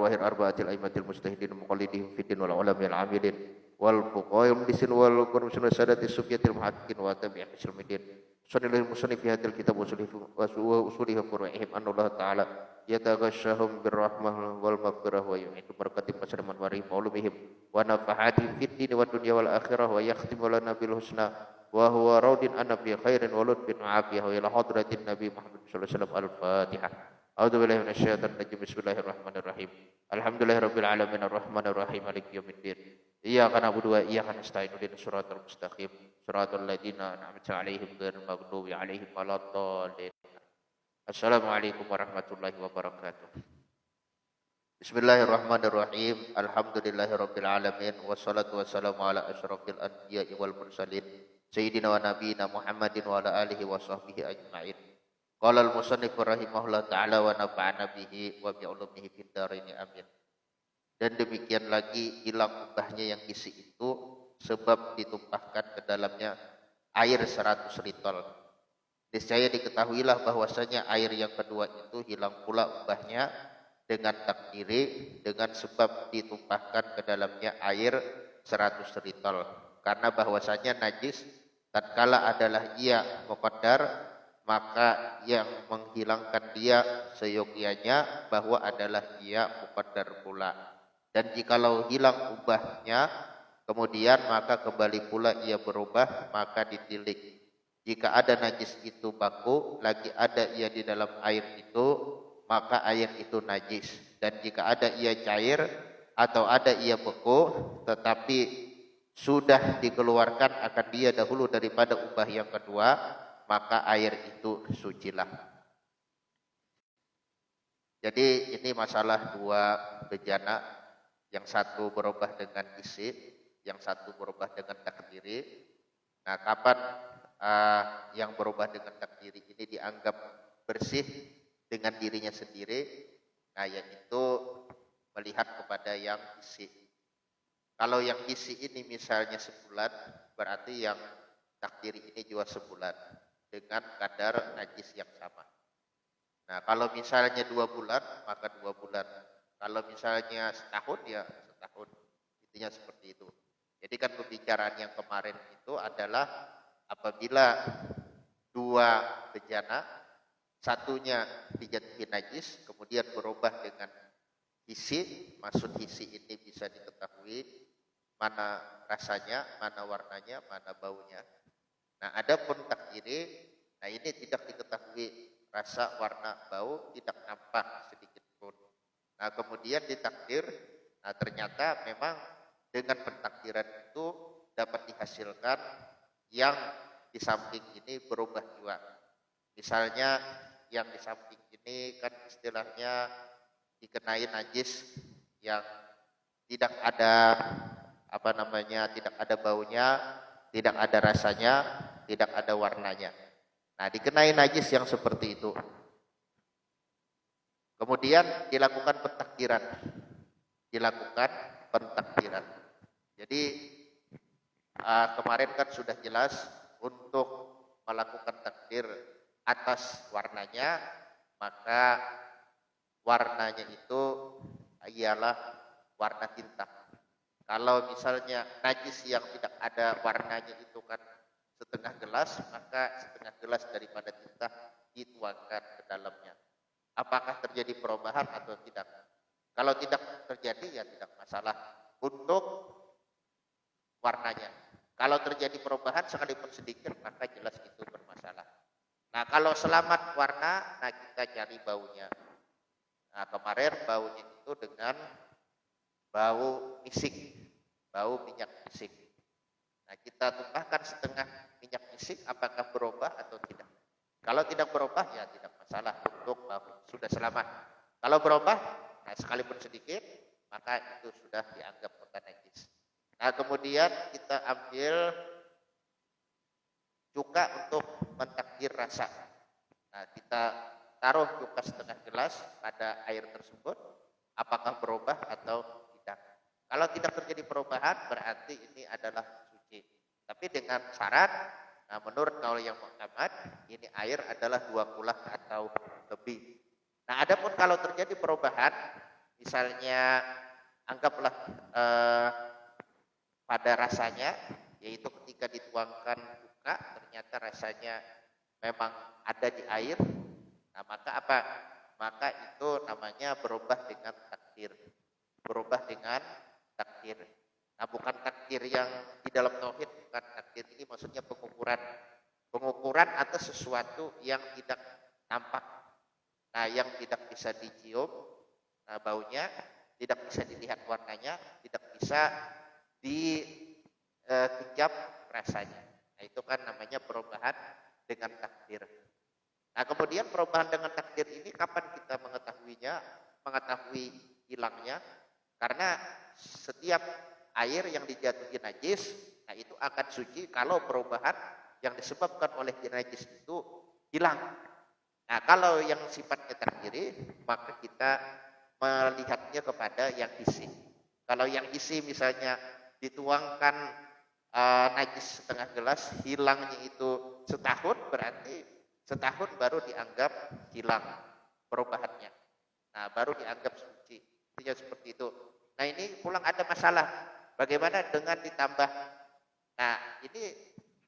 arwahil arba'atil aimatil mujtahidin muqallidihim fiddin wal ulamil amilin wal fuqahil muhdisin wal qurmusun sadatis sufiyatil muhaqqiqin wa tabi'in muslimin sunilil musannif fi hadil kitab usulih furu'ihim annallahu ta'ala yataghashshahum birrahmah wal maghfirah wa yu'idu barakatim masalaman warihim ulumihim wa nafahatihim fid din wad dunya wal akhirah wa yakhtimu lana bil husna wa huwa raudin anna fi khairin wa lutfin wa afiyah wa ila hadratin nabi Muhammad sallallahu alaihi wasallam al-fatihah. A'udzu billahi minasyaitonir rajim. Bismillahirrahmanirrahim. Alhamdulillahirabbil alamin arrahmanir rahim maliki yaumiddin. Iyyaka na'budu wa iyyaka nasta'in ihdinas siratal mustaqim siratal ladzina an'amta 'alaihim ghairil maghdubi 'alaihim waladdallin. Assalamualaikum warahmatullahi wabarakatuh. Bismillahirrahmanirrahim. Alhamdulillahirabbil alamin wassalatu wassalamu ala asyrafil anbiya'i wal mursalin sayyidina wa nabiyina Muhammadin wa ala alihi wa sahbihi ajma'in. Qala al-musannif rahimahullah ta'ala wa nafa'ana bihi wa bi ulumihi fid dharaini amin. Dan demikian lagi hilang ubahnya yang isi itu sebab ditumpahkan ke dalamnya air 100 litol. Niscaya diketahuilah bahwasanya air yang kedua itu hilang pula ubahnya dengan takdiri dengan sebab ditumpahkan ke dalamnya air 100 litol. Karena bahwasanya najis tatkala adalah ia muqaddar, maka yang menghilangkan dia seyogyanya bahwa adalah ia muqaddar pula. Dan jikalau hilang ubahnya kemudian maka kembali pula ia berubah, maka ditilik. Jika ada najis itu baku, lagi ada ia di dalam air itu, maka air itu najis. Dan jika ada ia cair atau ada ia beku tetapi sudah dikeluarkan akan dia dahulu daripada ubah yang kedua, maka air itu sucilah. Jadi ini masalah dua bejana, yang satu berubah dengan isi, yang satu berubah dengan takdiri. Nah, kapan yang berubah dengan takdiri ini dianggap bersih dengan dirinya sendiri? Nah, yaitu melihat kepada yang isi. Kalau yang isi ini misalnya sebulan, berarti yang takdiri ini juga sebulan dengan kadar najis yang sama. Nah, kalau misalnya 2 bulan, maka 2 bulan. Kalau misalnya setahun, ya setahun. Intinya seperti itu. Jadi kan pembicaraan yang kemarin itu adalah apabila 2 bejana, satunya dijatuhi najis, kemudian berubah dengan hisi, maksud hisi ini bisa diketahui mana rasanya, mana warnanya, mana baunya. Nah, adapun takdiri, nah ini tidak diketahui rasa, warna, bau, tidak nampak sedikit pun. Nah, kemudian ditakdir, nah ternyata memang dengan pentakdiran itu dapat dihasilkan yang di samping ini berubah juga. Misalnya yang di samping ini kan istilahnya dikenai najis yang tidak ada tidak ada baunya, tidak ada rasanya, tidak ada warnanya. Nah, dikenai najis yang seperti itu. Kemudian dilakukan pentakdiran. Jadi kemarin kan sudah jelas untuk melakukan takdir atas warnanya, maka warnanya itu ialah warna tinta. Kalau misalnya najis yang tidak ada warnanya itu kan setengah gelas, maka setengah gelas daripada tinta dituangkan ke dalamnya. Apakah terjadi perubahan atau tidak? Kalau tidak terjadi ya tidak masalah untuk warnanya. Kalau terjadi perubahan sekalipun sedikit, maka jelas itu bermasalah. Nah, kalau selamat warna, nah kita cari baunya. Nah, kemarin baunya itu dengan bau misik, bau minyak misik. Nah, kita tumpahkan setengah minyak misik, apakah berubah atau tidak? Kalau tidak berubah, ya tidak masalah untuk bau, sudah selamat. Kalau berubah, nah sekalipun sedikit, maka itu sudah dianggap bukan najis. Nah, kemudian kita ambil cuka untuk mentakdir rasa. Nah, kita taruh cuka setengah gelas pada air tersebut, apakah berubah atau tidak. Kalau tidak terjadi perubahan, berarti ini adalah suci. Tapi dengan syarat, nah menurut kaul yang muhtamad, ini air adalah 2 kulah atau lebih. Nah, adapun kalau terjadi perubahan, misalnya anggaplah eh, pada rasanya, yaitu ketika dituangkan buka ternyata rasanya memang ada di air, nah maka apa? Maka itu namanya berubah dengan takdir. Berubah dengan takdir. Nah bukan takdir yang di dalam tauhid, bukan takdir ini maksudnya pengukuran. Pengukuran atas sesuatu yang tidak nampak. Nah yang tidak bisa dicium, nah baunya, tidak bisa dilihat warnanya, tidak bisa dikejap rasanya. Nah itu kan namanya perubahan dengan takdir. Nah kemudian perubahan dengan takdir ini kapan kita mengetahuinya, mengetahui hilangnya? Karena setiap air yang dijatuhi najis, nah itu akan suci kalau perubahan yang disebabkan oleh najis itu hilang. Nah kalau yang sifatnya takdiri, maka kita melihatnya kepada yang isi. Kalau yang isi misalnya dituangkan najis setengah gelas, hilangnya itu setahun, berarti setahun baru dianggap hilang perubahannya. Nah, baru dianggap suci. Intinya seperti itu. Nah, ini pulang ada masalah. Bagaimana dengan ditambah? Nah, ini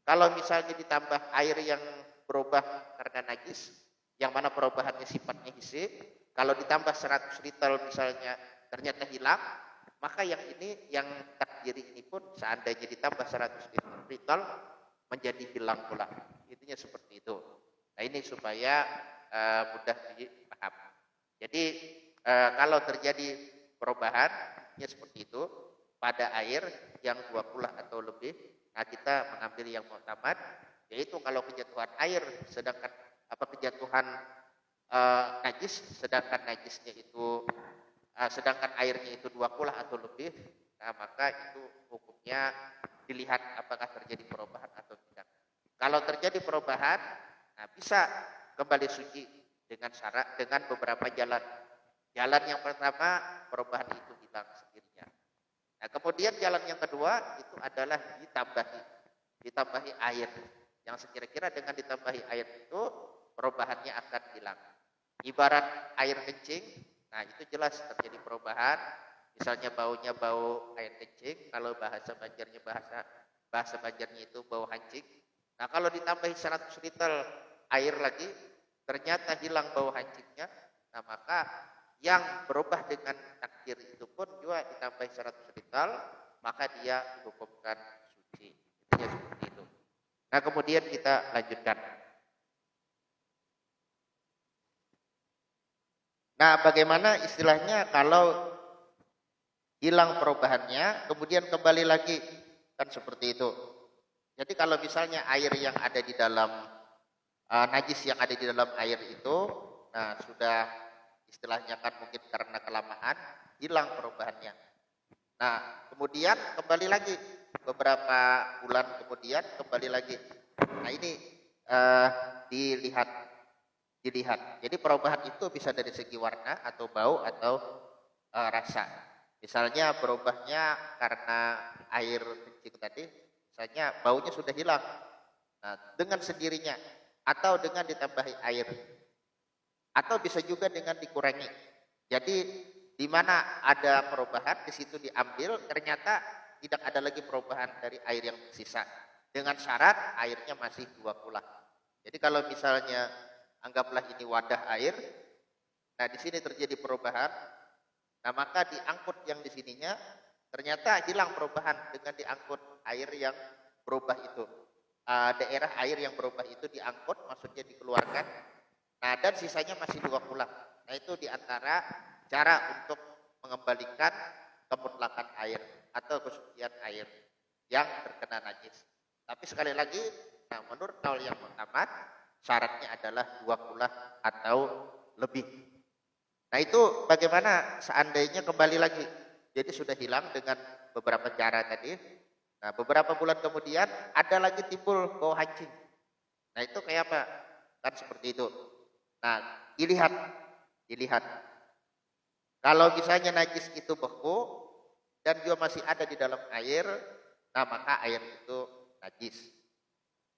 kalau misalnya ditambah air yang berubah karena najis, yang mana perubahannya sifatnya hisi, kalau ditambah 100 liter misalnya ternyata hilang, maka yang ini, yang takdiri ini pun seandainya ditambah 100 liter menjadi hilang pula. Intinya seperti itu. Nah ini supaya mudah dipaham. Jadi kalau terjadi perubahan, ya seperti itu, pada air yang 20 atau lebih, nah kita mengambil yang mu'tamad, yaitu kalau kejatuhan air, sedangkan kejatuhan najis, sedangkan najisnya itu sedangkan airnya itu 20 atau lebih, nah maka itu hukumnya dilihat apakah terjadi perubahan atau tidak. Kalau terjadi perubahan, nah bisa kembali suci dengan syarat, dengan beberapa jalan. Jalan yang pertama, perubahan itu hilang sendirinya. Nah kemudian jalan yang kedua itu adalah ditambahi air. Yang sekira-kira dengan ditambahi air itu perubahannya akan hilang. Ibarat air kencing, nah itu jelas terjadi perubahan. Misalnya baunya bau air kencing, kalau bahasa Banjarnya bahasa Banjarnya itu bau hancing. Nah kalau ditambahi 100 liter air lagi, ternyata hilang bau hancingnya, nah maka yang berubah dengan takdir itu pun juga ditambahi 100 liter, maka dia dihukumkan suci. Intinya seperti itu. Nah kemudian kita lanjutkan. Nah bagaimana istilahnya kalau hilang perubahannya, kemudian kembali lagi, kan seperti itu. Jadi kalau misalnya air yang ada di dalam najis yang ada di dalam air itu, nah sudah istilahnya kan mungkin karena kelamaan hilang perubahannya. Nah kemudian kembali lagi beberapa bulan kemudian kembali lagi. Nah ini dilihat. Jadi perubahan itu bisa dari segi warna atau bau atau rasa. Misalnya berubahnya karena air kencing tadi, misalnya baunya sudah hilang. Nah, dengan sendirinya atau dengan ditambahi air. Atau bisa juga dengan dikurangi. Jadi di mana ada perubahan, di situ diambil, ternyata tidak ada lagi perubahan dari air yang tersisa. Dengan syarat airnya masih 20. Jadi kalau misalnya anggaplah ini wadah air, nah di sini terjadi perubahan, nah maka diangkut yang di sininya, ternyata hilang perubahan dengan diangkut air yang berubah itu. Daerah air yang berubah itu diangkut, maksudnya dikeluarkan, nah dan sisanya masih 20. Nah itu diantara cara untuk mengembalikan kemutlakan air atau kesucian air yang terkena najis. Tapi sekali lagi, nah menurut kaul yang pertama, syaratnya adalah 20 atau lebih. Nah itu bagaimana seandainya kembali lagi. Jadi sudah hilang dengan beberapa cara tadi. Nah beberapa bulan kemudian ada lagi timbul bau hancing. Nah itu kayak apa? Kan seperti itu. Nah dilihat. Kalau misalnya najis itu beku dan juga masih ada di dalam air, nah maka air itu najis.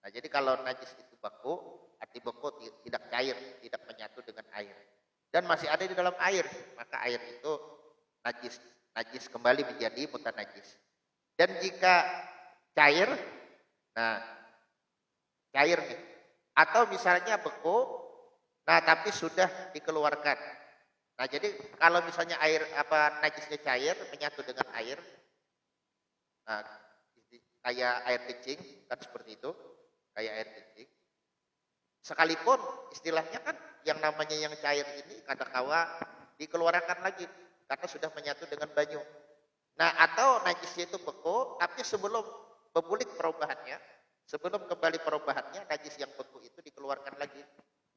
Nah jadi kalau najis itu beku, arti beku tidak cair, tidak menyatu dengan air. Dan masih ada di dalam air, maka air itu najis, najis kembali menjadi mutanajis. Dan jika cair, nah cair nih, atau misalnya beku, nah tapi sudah dikeluarkan. Nah jadi kalau misalnya air apa najisnya cair menyatu dengan air, nah, kayak air kencing kan seperti itu, kayak air kencing. Sekalipun istilahnya kan yang namanya yang cair ini kadangkala dikeluarkan lagi karena sudah menyatu dengan banyu. Nah atau najisnya itu beku, tapi sebelum membulik perubahannya, sebelum kembali perubahannya, najis yang beku itu dikeluarkan lagi.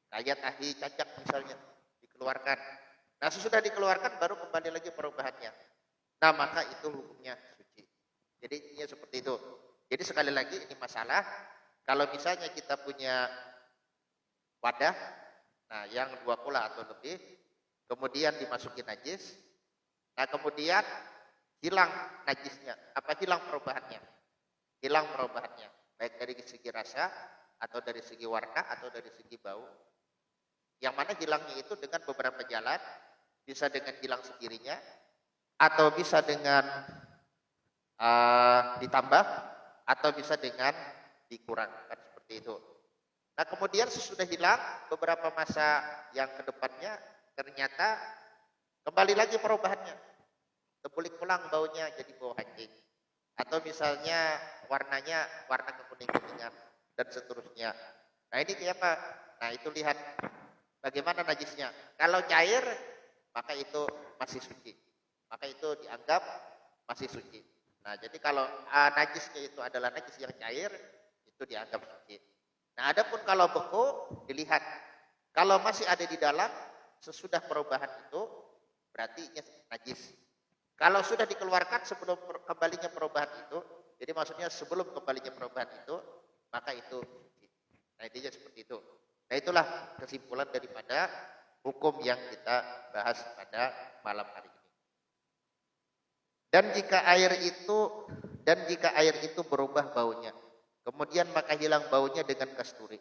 Kayak tahi cacak misalnya, dikeluarkan. Nah sesudah dikeluarkan baru kembali lagi perubahannya. Nah maka itu hukumnya suci. Jadi intinya seperti itu. Jadi sekali lagi ini masalah, kalau misalnya kita punya wadah, nah yang 2 kula atau lebih, kemudian dimasuki najis, nah kemudian hilang najisnya, hilang perubahannya, baik dari segi rasa atau dari segi warna atau dari segi bau. Yang mana hilangnya itu dengan beberapa jalan, bisa dengan hilang sendirinya, atau bisa dengan ditambah, atau bisa dengan dikurangkan seperti itu. Nah kemudian sesudah hilang beberapa masa yang kedepannya ternyata kembali lagi perubahannya, terpulik pulang baunya jadi bau anjing, atau misalnya warnanya warna kekuning-kuningan dan seterusnya. Nah ini kayak apa? Nah itu lihat bagaimana najisnya. Kalau cair maka itu masih suci, maka itu dianggap masih suci. Nah jadi kalau najisnya itu adalah najis yang cair, itu dianggap suci. Nah adapun kalau beku dilihat, kalau masih ada di dalam sesudah perubahan itu berarti najis. Kalau sudah dikeluarkan sebelum kembalinya perubahan itu, jadi maksudnya sebelum kembalinya perubahan itu, maka itu suci. Nah intinya seperti itu. Nah itulah kesimpulan daripada hukum yang kita bahas pada malam hari ini. Dan jika air itu berubah baunya, kemudian maka hilang baunya dengan kasturi.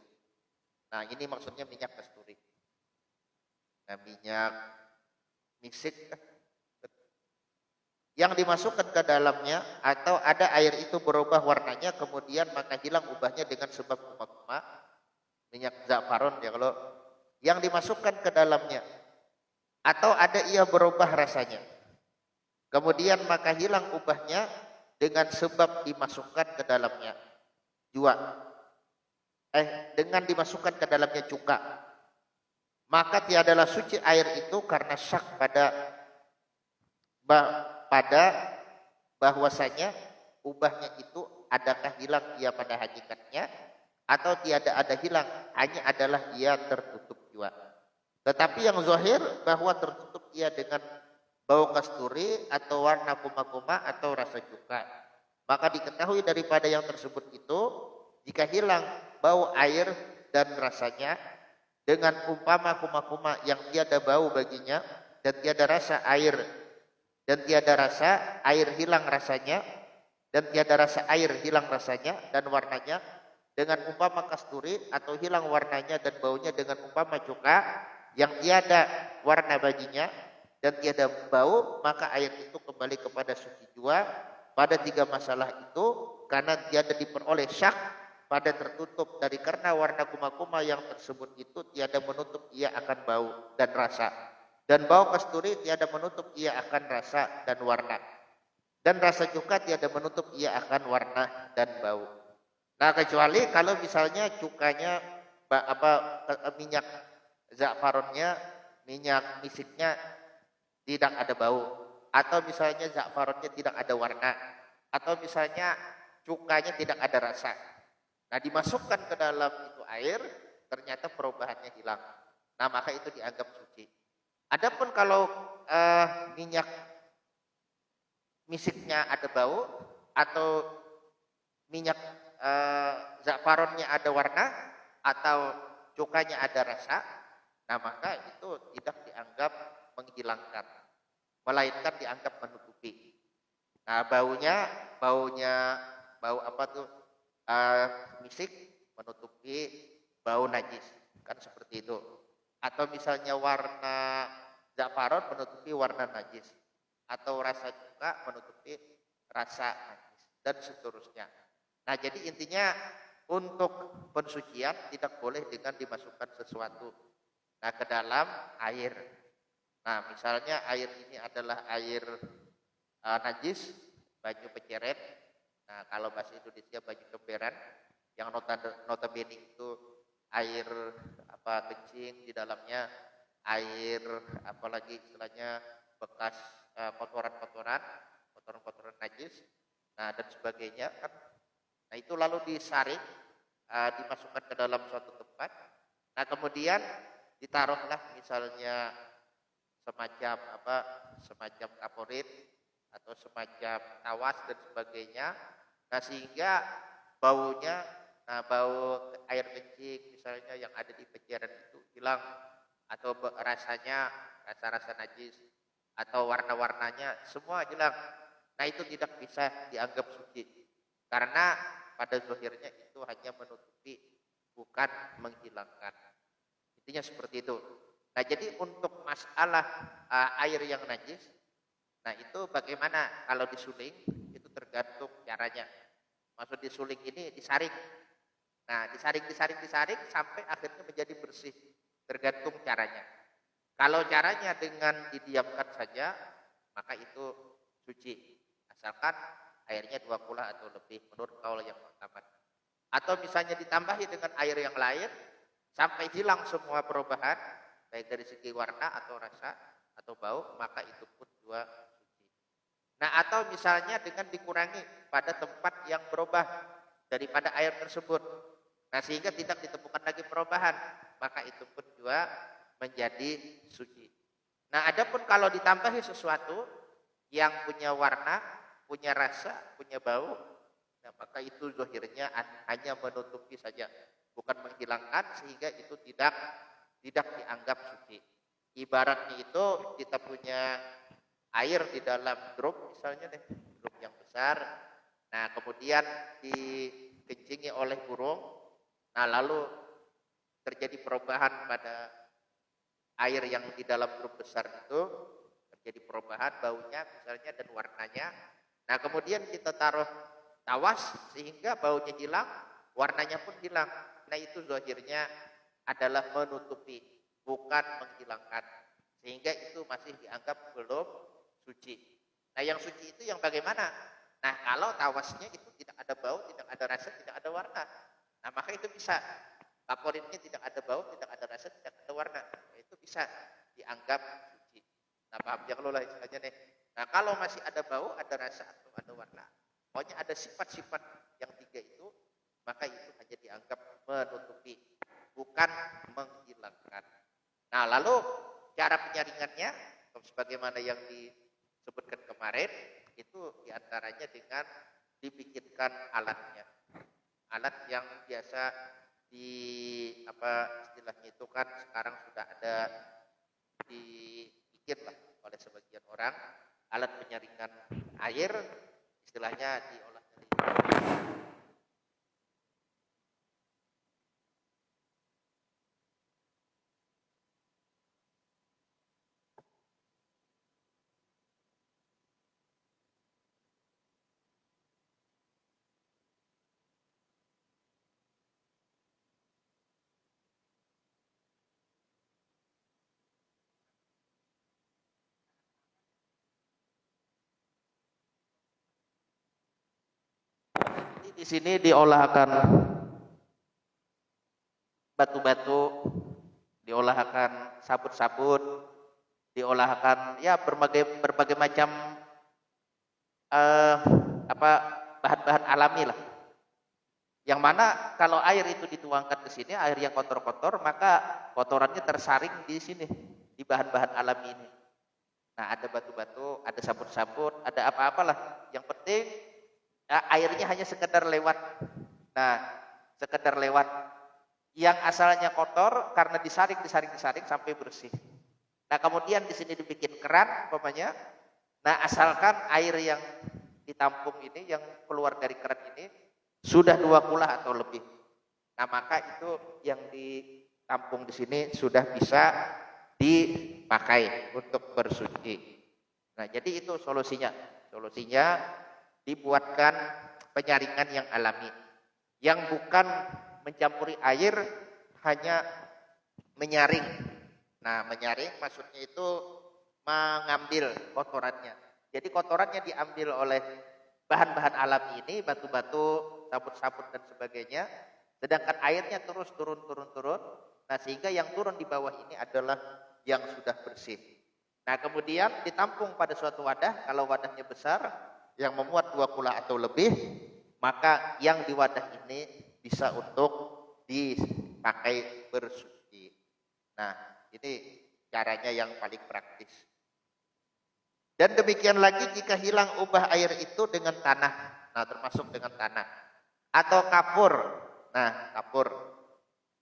Nah ini maksudnya minyak kasturi. Nah minyak misik yang dimasukkan ke dalamnya, atau ada air itu berubah warnanya, kemudian maka hilang ubahnya dengan sebab kuma-kuma, minyak zafaron ya kalau yang dimasukkan ke dalamnya, atau ada ia berubah rasanya, kemudian maka hilang ubahnya dengan sebab dimasukkan ke dalamnya dengan dimasukkan ke dalamnya cuka, maka tiadalah suci air itu karena syak pada bahwasanya ubahnya itu adakah hilang ia pada hakikatnya atau tiada ada hilang, hanya adalah ia tertutup jua. Tetapi yang zahir bahwa tertutup ia dengan bau kasturi atau warna kuma-kuma atau rasa cuka. Maka diketahui daripada yang tersebut itu, jika hilang bau air dan rasanya dengan umpama kuma-kuma yang tiada bau baginya dan tiada rasa air hilang rasanya, dan tiada rasa air hilang rasanya dan warnanya dengan umpama kasturi, atau hilang warnanya dan baunya dengan umpama cuka yang tiada warna baginya dan tiada bau, maka air itu kembali kepada suci jua pada 3 masalah itu, karena tiada diperoleh syak pada tertutup dari karena warna kuma-kuma yang tersebut itu tiada menutup ia akan bau dan rasa, dan bau kasturi tiada menutup ia akan rasa dan warna, dan rasa cuka tiada menutup ia akan warna dan bau. Nah kecuali kalau misalnya cukanya minyak zafaronnya, minyak misiknya tidak ada bau, atau misalnya zafaronnya tidak ada warna, atau misalnya cukanya tidak ada rasa. Nah dimasukkan ke dalam itu air, ternyata perubahannya hilang. Nah maka itu dianggap suci. Adapun kalau minyak misiknya ada bau, atau minyak zafaronnya ada warna, atau cukanya ada rasa, nah maka itu tidak dianggap menghilangkan, melainkan dianggap menutupi. Nah bau apa tuh misik menutupi bau najis, kan seperti itu. Atau misalnya warna zafaron menutupi warna najis. atau rasa juga menutupi rasa najis dan seterusnya. Nah, jadi intinya untuk pensucian tidak boleh dengan dimasukkan sesuatu ke dalam air. Nah, misalnya air ini adalah air najis, banyu penceret. Nah, kalau bahasa Indonesia banyu kemberan, yang notabene itu air kencing di dalamnya, air apalagi istilahnya bekas kotoran-kotoran najis, nah dan sebagainya kan. Nah, itu lalu disaring, dimasukkan ke dalam suatu tempat. Nah, kemudian ditaruhlah misalnya semacam kaporit atau semacam tawas dan sebagainya. Nah, sehingga baunya, bau air kencing misalnya yang ada di penjara itu hilang, atau rasanya rasa-rasa najis atau warna-warnanya semua hilang. Nah, itu tidak bisa dianggap suci karena pada zahirnya itu hanya menutupi, bukan menghilangkan. Intinya seperti itu. Nah, jadi untuk masalah air yang najis, nah itu bagaimana kalau disuling, itu tergantung caranya. Maksud disuling ini disaring. Nah, disaring sampai akhirnya menjadi bersih. Tergantung caranya. Kalau caranya dengan didiamkan saja, maka itu suci. Asalkan airnya 20 atau lebih menurut kaul yang pertama. Atau misalnya ditambahi dengan air yang lain sampai hilang semua perubahan, baik dari segi warna atau rasa atau bau, maka itu pun juga suci. Nah, atau misalnya dengan dikurangi pada tempat yang berubah daripada air tersebut. Nah, sehingga tidak ditemukan lagi perubahan, maka itu pun juga menjadi suci. Nah, adapun kalau ditambahi sesuatu yang punya warna, punya rasa, punya bau, nah maka itu zahirnya hanya menutupi saja, bukan menghilangkan, sehingga itu tidak dianggap suci. Ibaratnya itu kita punya air di dalam drum misalnya deh, drum yang besar. Nah, kemudian dikencingi oleh burung. Nah, lalu terjadi perubahan pada air yang di dalam drum besar itu, terjadi perubahan baunya misalnya dan warnanya. Nah, kemudian kita taruh tawas sehingga baunya hilang, warnanya pun hilang. Nah, itu zahirnya adalah menutupi, bukan menghilangkan. Sehingga itu masih dianggap belum suci. Nah, yang suci itu yang bagaimana? Nah, kalau tawasnya itu tidak ada bau, tidak ada rasa, tidak ada warna. Nah, maka itu bisa. Kaporitnya tidak ada bau, tidak ada rasa, tidak ada warna. Nah, itu bisa dianggap suci. Nah, paham yang lo lah istilahnya nih. Nah, kalau masih ada bau, ada rasa, atau ada warna, pokoknya ada sifat-sifat yang tiga itu, maka itu hanya dianggap menutupi, bukan menghilangkan. Nah, lalu cara penyaringannya, sebagaimana yang disebutkan kemarin, itu diantaranya dengan dibikinkan alatnya. Alat yang biasa istilahnya itu kan sekarang sudah ada dibikin lah oleh sebagian orang, alat penyaringan air, istilahnya diolah dari di sini diolahkan batu-batu, diolahkan sabun-sabun, diolahkan ya berbagai macam bahan-bahan alami lah. Yang mana kalau air itu dituangkan ke sini, air yang kotor-kotor, maka kotorannya tersaring di sini, di bahan-bahan alami ini. Nah, ada batu-batu, ada sabun-sabun, ada apa-apalah. Yang penting airnya hanya sekedar lewat. Nah, sekedar lewat. Yang asalnya kotor karena disaring sampai bersih. Nah, kemudian di sini dibikin keran umpamanya. Nah, asalkan air yang ditampung ini, yang keluar dari keran ini sudah 20 atau lebih. Nah, maka itu yang ditampung di sini sudah bisa dipakai untuk bersuci. Nah, jadi itu solusinya. Solusinya dibuatkan penyaringan yang alami, yang bukan mencampuri air, hanya menyaring. Nah, menyaring maksudnya itu mengambil kotorannya. Jadi kotorannya diambil oleh bahan-bahan alami ini, batu-batu, sabut-sabut dan sebagainya. Sedangkan airnya terus turun. Nah, sehingga yang turun di bawah ini adalah yang sudah bersih. Nah, kemudian ditampung pada suatu wadah. Kalau wadahnya besar, yang memuat 2 kula atau lebih, maka yang di wadah ini bisa untuk dipakai bersuci. Nah, ini caranya yang paling praktis. Dan demikian lagi jika hilang ubah air itu dengan tanah. Nah, termasuk dengan tanah. Atau kapur. Nah, kapur.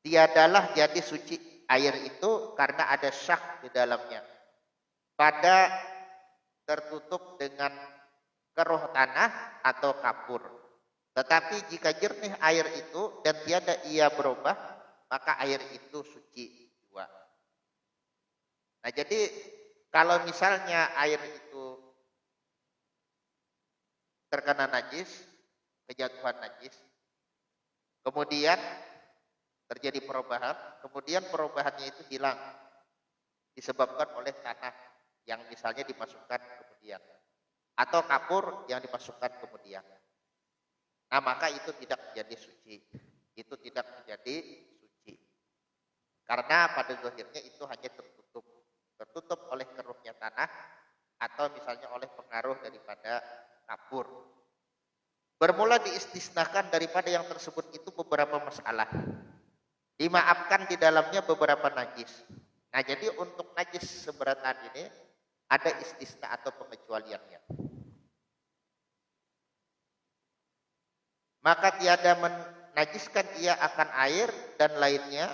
Tiadalah jadi suci air itu karena ada syak di dalamnya. Pada tertutup dengan keruh tanah atau kapur. Tetapi jika jernih air itu dan tiada ia berubah, maka air itu suci juga. Nah, jadi kalau misalnya air itu terkena najis, kejatuhan najis, kemudian terjadi perubahan, kemudian perubahannya itu hilang disebabkan oleh tanah yang misalnya dimasukkan kemudian, atau kapur yang dimasukkan kemudian. Nah, maka itu tidak menjadi suci. Itu tidak menjadi suci. Karena pada zahirnya itu hanya tertutup. Tertutup oleh keruhnya tanah atau misalnya oleh pengaruh daripada kapur. Bermula diistisnakan daripada yang tersebut itu beberapa masalah. Dimaafkan di dalamnya beberapa najis. Nah, jadi untuk najis seberatan ini ada istisna atau pengecualiannya. Maka tiada menajiskan ia akan air dan lainnya.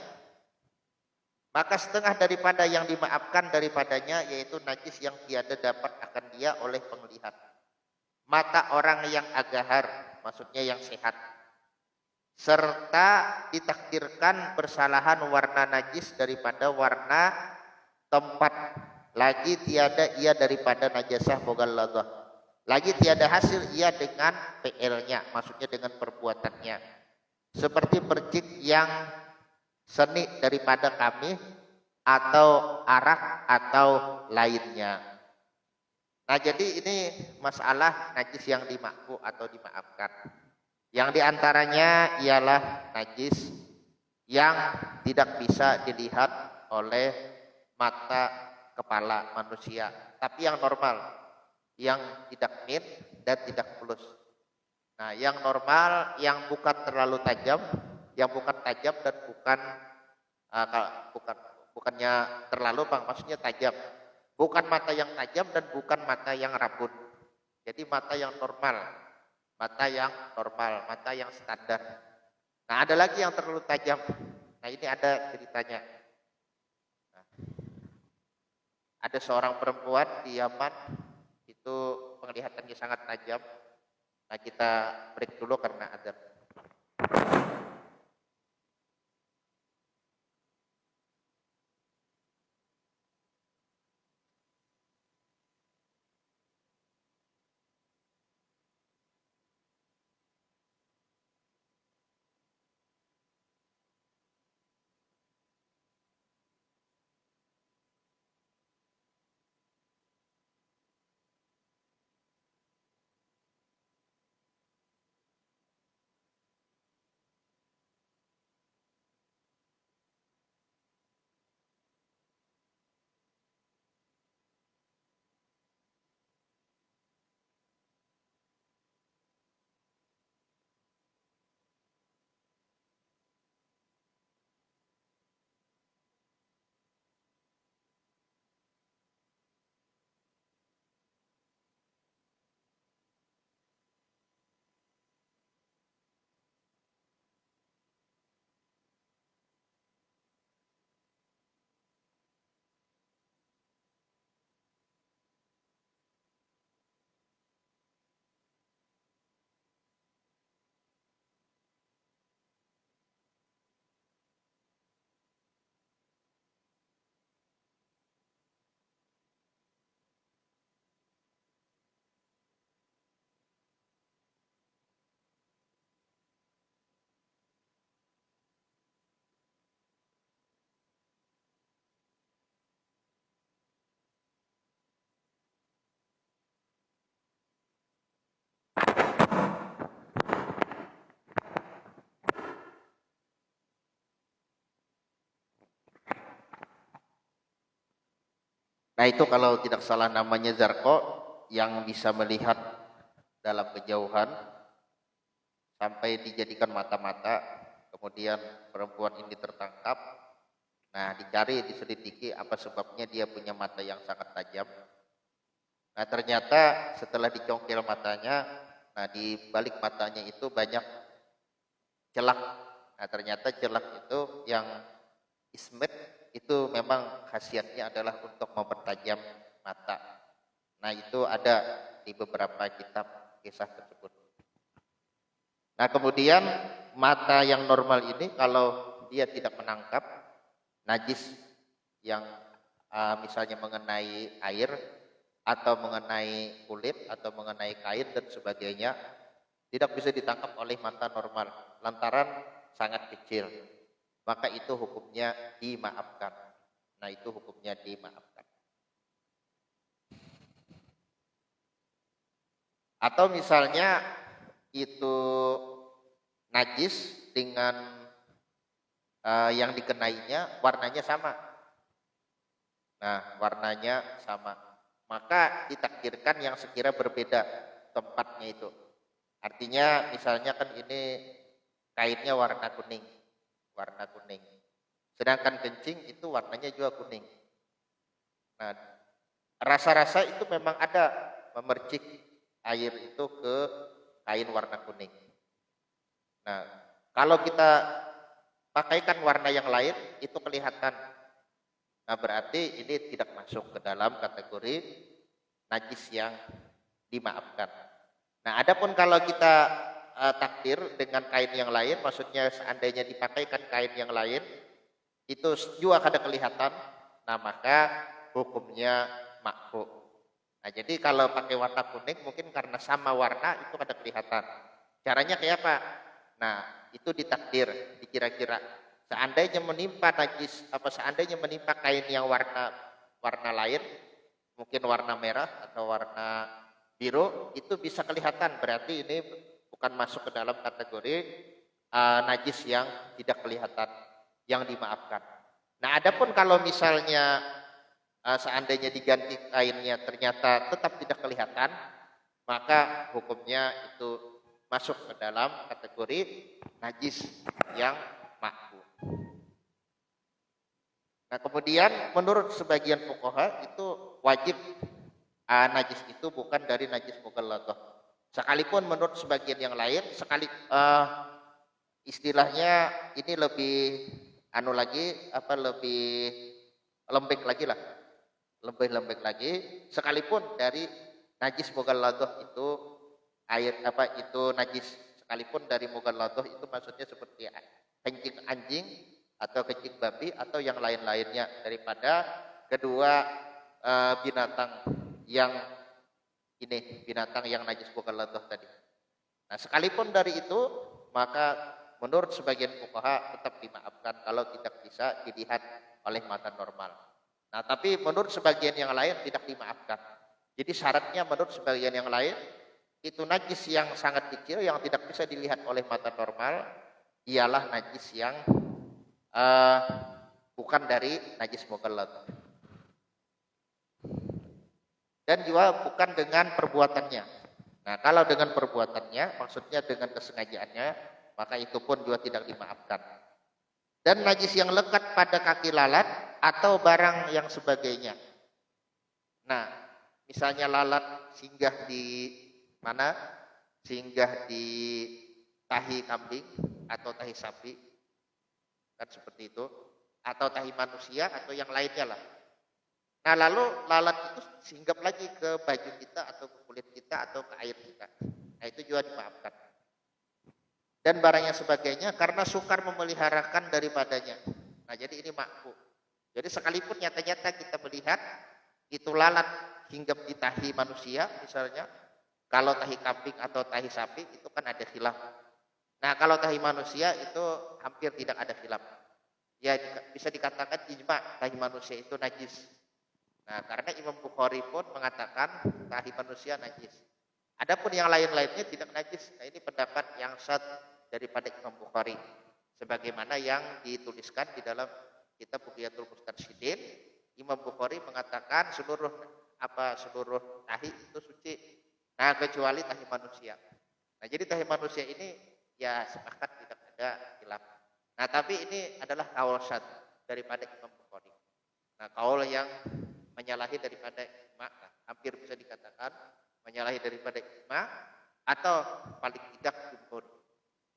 Maka setengah daripada yang dimaafkan daripadanya yaitu najis yang tiada dapat akan dia oleh penglihat. Mata orang yang agahar, maksudnya yang sehat. Serta ditakdirkan bersalahan warna najis daripada warna tempat. Lagi tiada ia daripada najasah mughalladah. Lagi tiada hasil ia dengan PL-nya, maksudnya dengan perbuatannya. Seperti percik yang seni daripada kami atau arak atau lainnya. Nah, jadi ini masalah najis yang dimakfu atau dimaafkan. Yang diantaranya ialah najis yang tidak bisa dilihat oleh mata kepala manusia, tapi yang normal, yang tidak min dan tidak fulus. Nah, yang normal, yang bukan terlalu tajam, yang bukan tajam dan bukannya terlalu, Bang, maksudnya tajam. Bukan mata yang tajam dan bukan mata yang rabun. Jadi mata yang normal, mata yang standar. Nah, ada lagi yang terlalu tajam. Nah, ini ada ceritanya. Nah, ada seorang perempuan di Yaman itu penglihatannya sangat tajam. Nah, kita break dulu karena ada Nah itu kalau tidak salah namanya zarko, yang bisa melihat dalam kejauhan sampai dijadikan mata-mata. Kemudian perempuan ini tertangkap. Nah dicari, diselidiki apa sebabnya dia punya mata yang sangat tajam. Nah ternyata setelah dicongkel matanya, nah di balik matanya itu banyak celak. Nah ternyata celak itu yang ismet itu memang khasiatnya adalah untuk mempertajam mata. Nah itu ada di beberapa kitab kisah tersebut. Nah kemudian mata yang normal ini kalau dia tidak menangkap najis yang misalnya mengenai air atau mengenai kulit atau mengenai kain dan sebagainya, tidak bisa ditangkap oleh mata normal lantaran sangat kecil, maka itu hukumnya dimaafkan. Nah itu hukumnya dimaafkan. Atau misalnya itu najis dengan yang dikenainya warnanya sama. Nah warnanya sama, maka ditakdirkan yang sekira berbeda tempatnya itu. Artinya misalnya kan ini kainnya warna kuning, sedangkan kencing itu warnanya juga kuning. Nah rasa-rasa itu memang ada memercik air itu ke kain warna kuning. Nah kalau kita pakaikan warna yang lain itu kelihatan. Nah berarti ini tidak masuk ke dalam kategori najis yang dimaafkan. Nah, adapun kalau kita takdir dengan kain yang lain, maksudnya seandainya dipakaikan kain yang lain, itu juga ada kelihatan, nah maka hukumnya makruh. Nah, jadi kalau pakai warna kuning mungkin karena sama warna itu ada kelihatan. Caranya kayak apa? Nah, itu ditakdir, dikira-kira. Seandainya menimpa najis, seandainya menimpa kain yang warna lain, mungkin warna merah atau warna biru, itu bisa kelihatan, berarti ini bukan masuk ke dalam kategori najis yang tidak kelihatan, yang dimaafkan. Nah adapun kalau misalnya seandainya diganti kainnya ternyata tetap tidak kelihatan, maka hukumnya itu masuk ke dalam kategori najis yang makruh. Nah kemudian menurut sebagian fuqaha itu wajib najis itu bukan dari najis mughalladhah. Sekalipun menurut sebagian yang lain, istilahnya ini lebih lebih lembek lagi lah, lebih lembek lagi. Sekalipun dari najis mughalladhah itu itu najis, sekalipun dari mughalladhah itu maksudnya seperti kencing anjing atau kencing babi atau yang lain-lainnya daripada kedua binatang yang najis mughalladhah tadi. Nah, sekalipun dari itu, maka menurut sebagian fuqaha tetap dimaafkan kalau tidak bisa dilihat oleh mata normal. Nah, tapi menurut sebagian yang lain tidak dimaafkan. Jadi syaratnya menurut sebagian yang lain itu najis yang sangat kecil yang tidak bisa dilihat oleh mata normal ialah najis yang bukan dari najis mughalladhah. Dan juga bukan dengan perbuatannya. Nah, kalau dengan perbuatannya, maksudnya dengan kesengajaannya, maka itu pun juga tidak dimaafkan. Dan najis yang lekat pada kaki lalat atau barang yang sebagainya. Nah, misalnya lalat singgah di mana? Singgah di tahi kambing atau tahi sapi, kan seperti itu. Atau tahi manusia atau yang lainnya lah. Nah lalu lalat itu singgap lagi ke baju kita atau ke kulit kita atau ke air kita. Nah itu juga dimaafkan. Dan barang yang sebagainya karena sukar memeliharakan daripadanya. Nah jadi ini makruh. Jadi sekalipun nyata-nyata kita melihat itu lalat hinggap di tahi manusia misalnya. Kalau tahi kambing atau tahi sapi itu kan ada khilaf. Nah kalau tahi manusia itu hampir tidak ada khilaf. Ya bisa dikatakan ijma tahi manusia itu najis. Nah, karena Imam Bukhari pun mengatakan tahi manusia najis. Adapun yang lain-lainnya tidak najis. Nah, ini pendapat yang syadz daripada Imam Bukhari. Sebagaimana yang dituliskan di dalam kitab Bughiyatul Mustarsyidin, Imam Bukhari mengatakan seluruh tahi itu suci. Nah, kecuali tahi manusia. Nah, jadi tahi manusia ini ya sepakat tidak ada khilaf. Nah, tapi ini adalah kaul syadz daripada Imam Bukhari. Nah, kaul yang menyalahi daripada ijma, nah, hampir bisa dikatakan menyalahi daripada ijma atau paling tidak jumhur.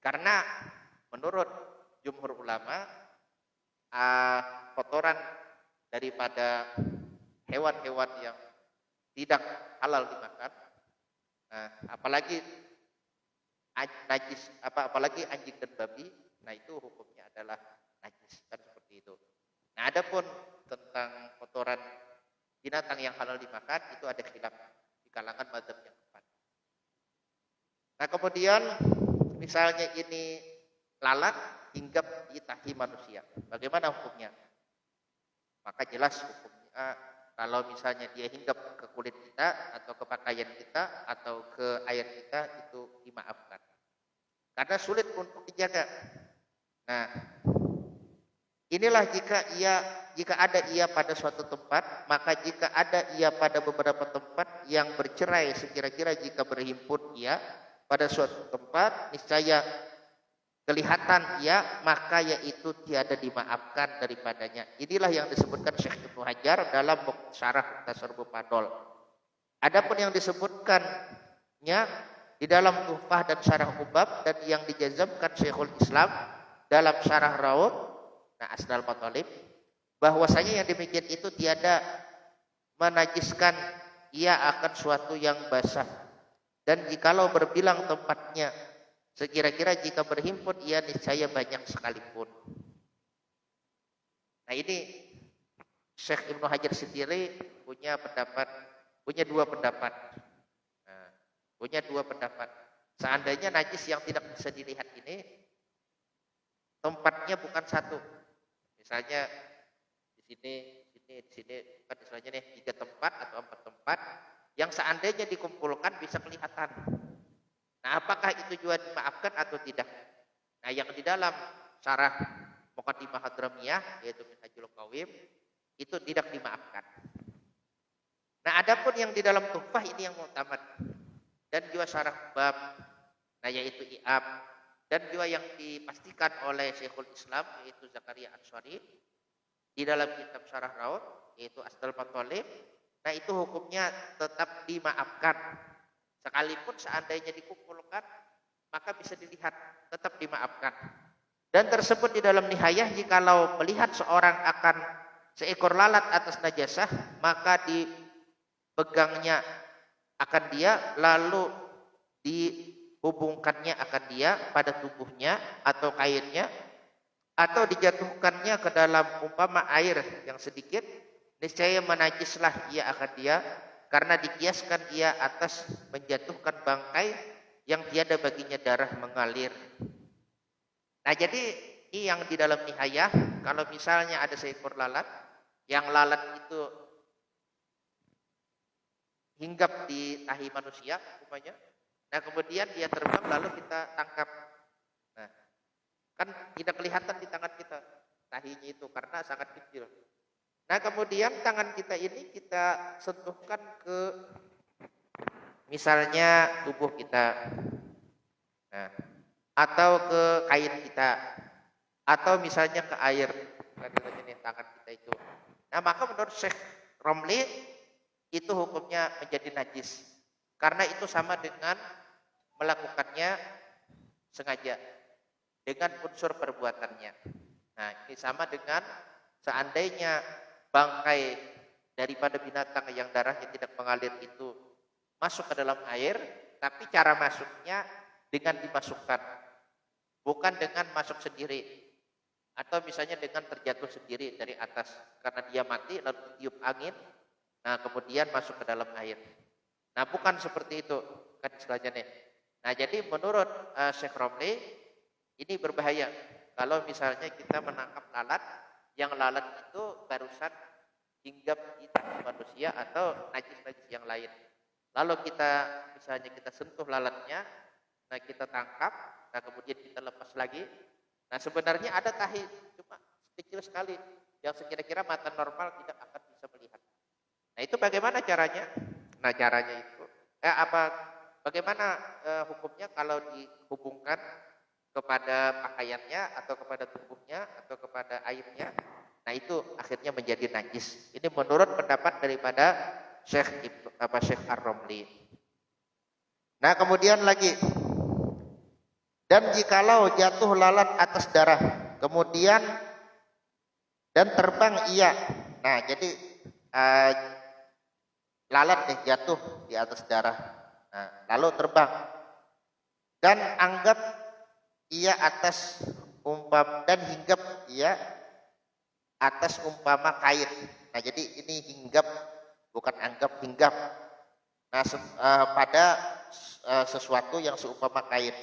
Karena menurut jumhur ulama kotoran daripada hewan-hewan yang tidak halal dimakan, nah, apalagi najis, apalagi anjing dan babi, nah itu hukumnya adalah najis, kan seperti itu. Nah, adapun tentang kotoran binatang yang halal dimakan itu ada khilaf di kalangan mazhab yang empat. Nah, kemudian misalnya ini lalat hinggap di tahi manusia, bagaimana hukumnya? Maka jelas hukumnya kalau misalnya dia hinggap ke kulit kita atau ke pakaian kita atau ke air kita itu dimaafkan. Karena sulit untuk dijaga. Nah, inilah jika ada ia pada suatu tempat, maka jika ada ia pada beberapa tempat yang bercerai sekira-kira jika berhimpun ia pada suatu tempat, niscaya kelihatan ia, maka yaitu tiada dimaafkan daripadanya. Inilah yang disebutkan Syekh Ibnu Hajar dalam syarah Mukhtasar Mupadol. Adapun yang disebutkannya di dalam Tuhfah dan Syarah Ubab dan yang dijazamkan Syekhul Islam dalam Syarah Raud, nah Asnal Matalib, bahwasanya yang demikian itu tiada menajiskan ia akan suatu yang basah. Dan jikalau berbilang tempatnya sekira-kira jika berhimpun ia niscaya banyak sekalipun. Nah, ini Syekh Ibnu Hajar sendiri punya dua pendapat. Nah, punya dua pendapat. Seandainya najis yang tidak bisa dilihat ini tempatnya bukan satu. Misalnya di sini kan istilahnya nih 3 tempat atau 4 tempat yang seandainya dikumpulkan bisa kelihatan. Nah, apakah itu juga dimaafkan atau tidak? Nah, yang di dalam syarah Muqaddimah Hadramiyah yaitu Minhajul Qawim itu tidak dimaafkan. Nah, adapun yang di dalam Tuhfah ini yang mu'tamad dan juga syarah bab, nah yaitu I'ab dan juga yang dipastikan oleh Syekhul Islam yaitu Zakaria Ansari di dalam kitab Syarah Raud yaitu Asdal Matalib, nah itu hukumnya tetap dimaafkan. Sekalipun seandainya dikumpulkan, maka bisa dilihat, tetap dimaafkan. Dan tersebut di dalam nihayah, jikalau melihat seorang akan seekor lalat atas najasah, maka dipegangnya akan dia, lalu dihubungkannya akan dia pada tubuhnya atau kainnya, atau dijatuhkannya ke dalam umpama air yang sedikit, niscaya menajislah ia akan dia, karena dikiaskan ia atas menjatuhkan bangkai yang tiada baginya darah mengalir. Nah, jadi ini yang di dalam nihayah, kalau misalnya ada seekor lalat, yang lalat itu hinggap di tahi manusia umpamanya, nah kemudian dia terbang lalu kita tangkap. Nah, kan tidak kelihatan di tangan kita tahinya itu karena sangat kecil. Nah, kemudian tangan kita ini kita sentuhkan ke misalnya tubuh kita, nah, atau ke kain kita, atau misalnya ke air, nih tangan kita itu. Nah, maka menurut Syekh Romli itu hukumnya menjadi najis, karena itu sama dengan melakukannya sengaja dengan unsur perbuatannya. Nah, ini sama dengan seandainya bangkai daripada binatang yang darahnya tidak mengalir itu masuk ke dalam air, tapi cara masuknya dengan dimasukkan, bukan dengan masuk sendiri, atau misalnya dengan terjatuh sendiri dari atas karena dia mati lalu tiup angin, nah kemudian masuk ke dalam air. Nah, bukan seperti itu kan istilahnya nih. Nah, jadi menurut Syekh Romli ini berbahaya kalau misalnya kita menangkap lalat, yang lalat itu barusan hinggap di tahi manusia atau najis-najis yang lain. Lalu misalnya kita sentuh lalatnya, nah kita tangkap, nah kemudian kita lepas lagi. Nah, sebenarnya ada tahi, cuma kecil sekali, yang sekira-kira mata normal tidak akan bisa Nah itu bagaimana caranya? Nah caranya itu, bagaimana hukumnya kalau dihubungkan kepada pakaiannya atau kepada tubuhnya atau kepada airnya? Nah itu akhirnya menjadi najis. Ini menurut pendapat daripada Syekh Ar-Romli. Nah kemudian lagi, dan jikalau jatuh lalat atas darah, kemudian dan terbang ia. Nah jadi lalat nih jatuh di atas darah. Nah, lalu terbang dan anggap ia atas dan hinggap ia atas umpama kain. Nah jadi ini hinggap, bukan anggap, hinggap. Nah pada sesuatu yang seumpama kain,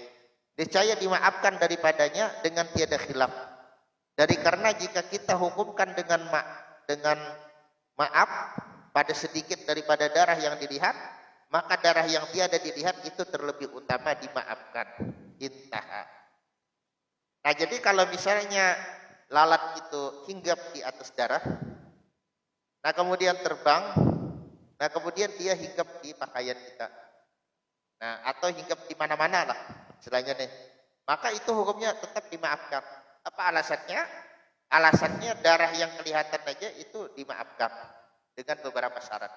niscaya dimaafkan daripadanya dengan tiada khilaf. Dari karena jika kita hukumkan dengan maaf pada sedikit daripada darah yang dilihat, maka darah yang tiada dilihat itu terlebih utama dimaafkan. Intaha. Nah jadi kalau misalnya lalat itu hinggap di atas darah, nah kemudian terbang, nah kemudian dia hinggap di pakaian kita, nah atau hinggap di mana-mana lah istilahnya nih, maka itu hukumnya tetap dimaafkan. Apa alasannya? Alasannya darah yang kelihatan aja itu dimaafkan dengan beberapa syarat.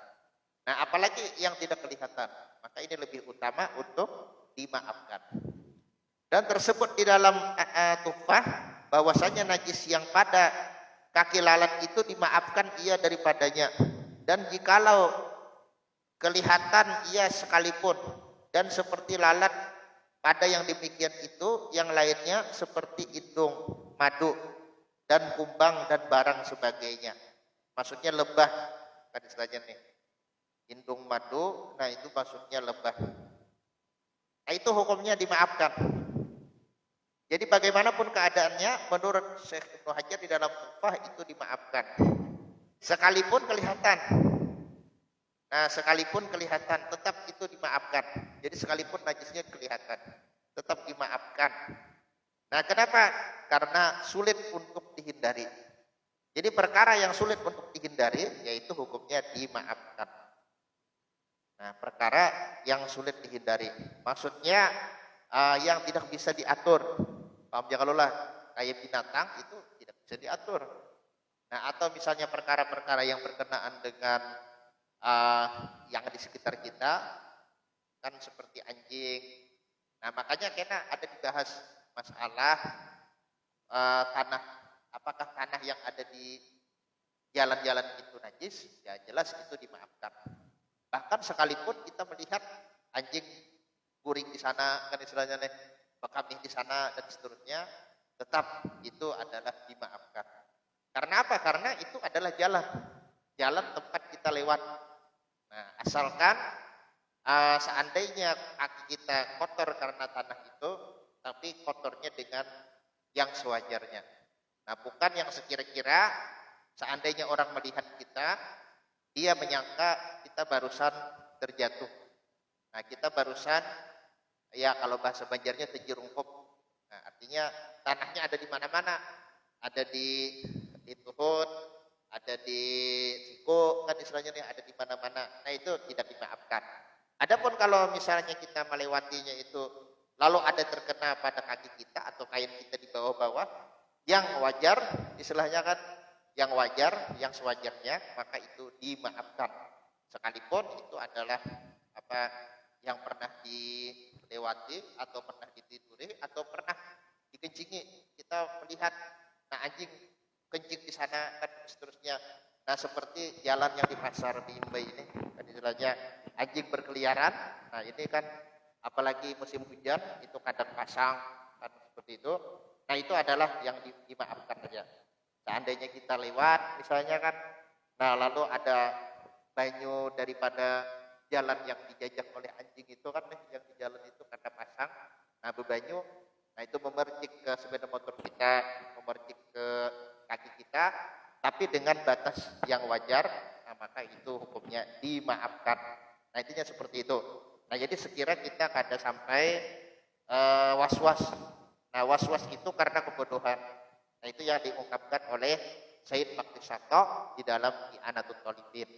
Nah apalagi yang tidak kelihatan, maka ini lebih utama untuk dimaafkan. Dan tersebut di dalam Tuhfah bahwasanya najis yang pada kaki lalat itu dimaafkan ia daripadanya. Dan jikalau kelihatan ia sekalipun, dan seperti lalat pada yang demikian itu, yang lainnya seperti indung, madu, dan kumbang dan barang sebagainya. Maksudnya lebah, kan istilahnya nih. Indung, madu, nah itu maksudnya lebah. Nah itu hukumnya dimaafkan. Jadi bagaimanapun keadaannya, menurut Syekh Ibnu Hajar di dalam Tuhfah itu dimaafkan. Sekalipun kelihatan. Nah sekalipun kelihatan, tetap itu dimaafkan. Jadi sekalipun najisnya kelihatan, tetap dimaafkan. Nah kenapa? Karena sulit untuk dihindari. Jadi perkara yang sulit untuk dihindari, yaitu hukumnya dimaafkan. Nah perkara yang sulit dihindari, maksudnya yang tidak bisa diatur. Paham ya, kalau lah kayak binatang itu tidak bisa diatur. Nah atau misalnya perkara-perkara yang berkenaan dengan yang di sekitar kita, kan seperti anjing. Nah makanya kena ada dibahas masalah tanah, apakah tanah yang ada di jalan-jalan itu najis? Ya jelas itu dimaafkan. Bahkan sekalipun kita melihat anjing kuring di sana, kan istilahnya nih, bekambing di sana dan seterusnya, tetap itu adalah dimaafkan. Karena apa? Karena itu adalah jalan tempat kita lewat. Nah, asalkan seandainya kaki kita kotor karena tanah itu, tapi kotornya dengan yang sewajarnya. Nah, bukan yang sekira-kira seandainya orang melihat kita, dia menyangka kita barusan terjatuh. Nah, kita barusan, ya kalau bahasa Banjarnya terjerungkup. Nah, artinya tanahnya ada di mana-mana. Ada di Tuhun, ada di Ciko, kan istilahnya ada di mana-mana. Nah, itu tidak dimaafkan. Adapun kalau misalnya kita melewatinya itu, lalu ada terkena pada kaki kita atau kain kita di bawah-bawah, yang wajar, istilahnya kan, yang wajar, yang sewajarnya, maka itu dimaafkan. Sekalipun itu adalah yang pernah dilewati atau pernah ditiduri atau pernah dikencingi. Kita melihat, nah anjing kencing di sana dan seterusnya. Nah seperti jalan yang di pasar di Imbai ini, kan istilahnya anjing berkeliaran. Nah ini kan apalagi musim hujan itu kadang pasang kan seperti itu. Nah itu adalah yang dimaafkan saja. Seandainya kita lewat misalnya kan, nah lalu ada banyu daripada jalan yang dijajah oleh anjing itu kan, yang di jalan itu karena pasang, nah bebanyu, nah itu memercik ke sepeda motor kita, memercik ke kaki kita, tapi dengan batas yang wajar, nah maka itu hukumnya dimaafkan. Nah intinya seperti itu. Nah jadi sekira kita kada sampai was-was. Nah was-was itu karena kebodohan. Nah itu yang diungkapkan oleh Said Makti Sato di dalam I'anatul Talibin.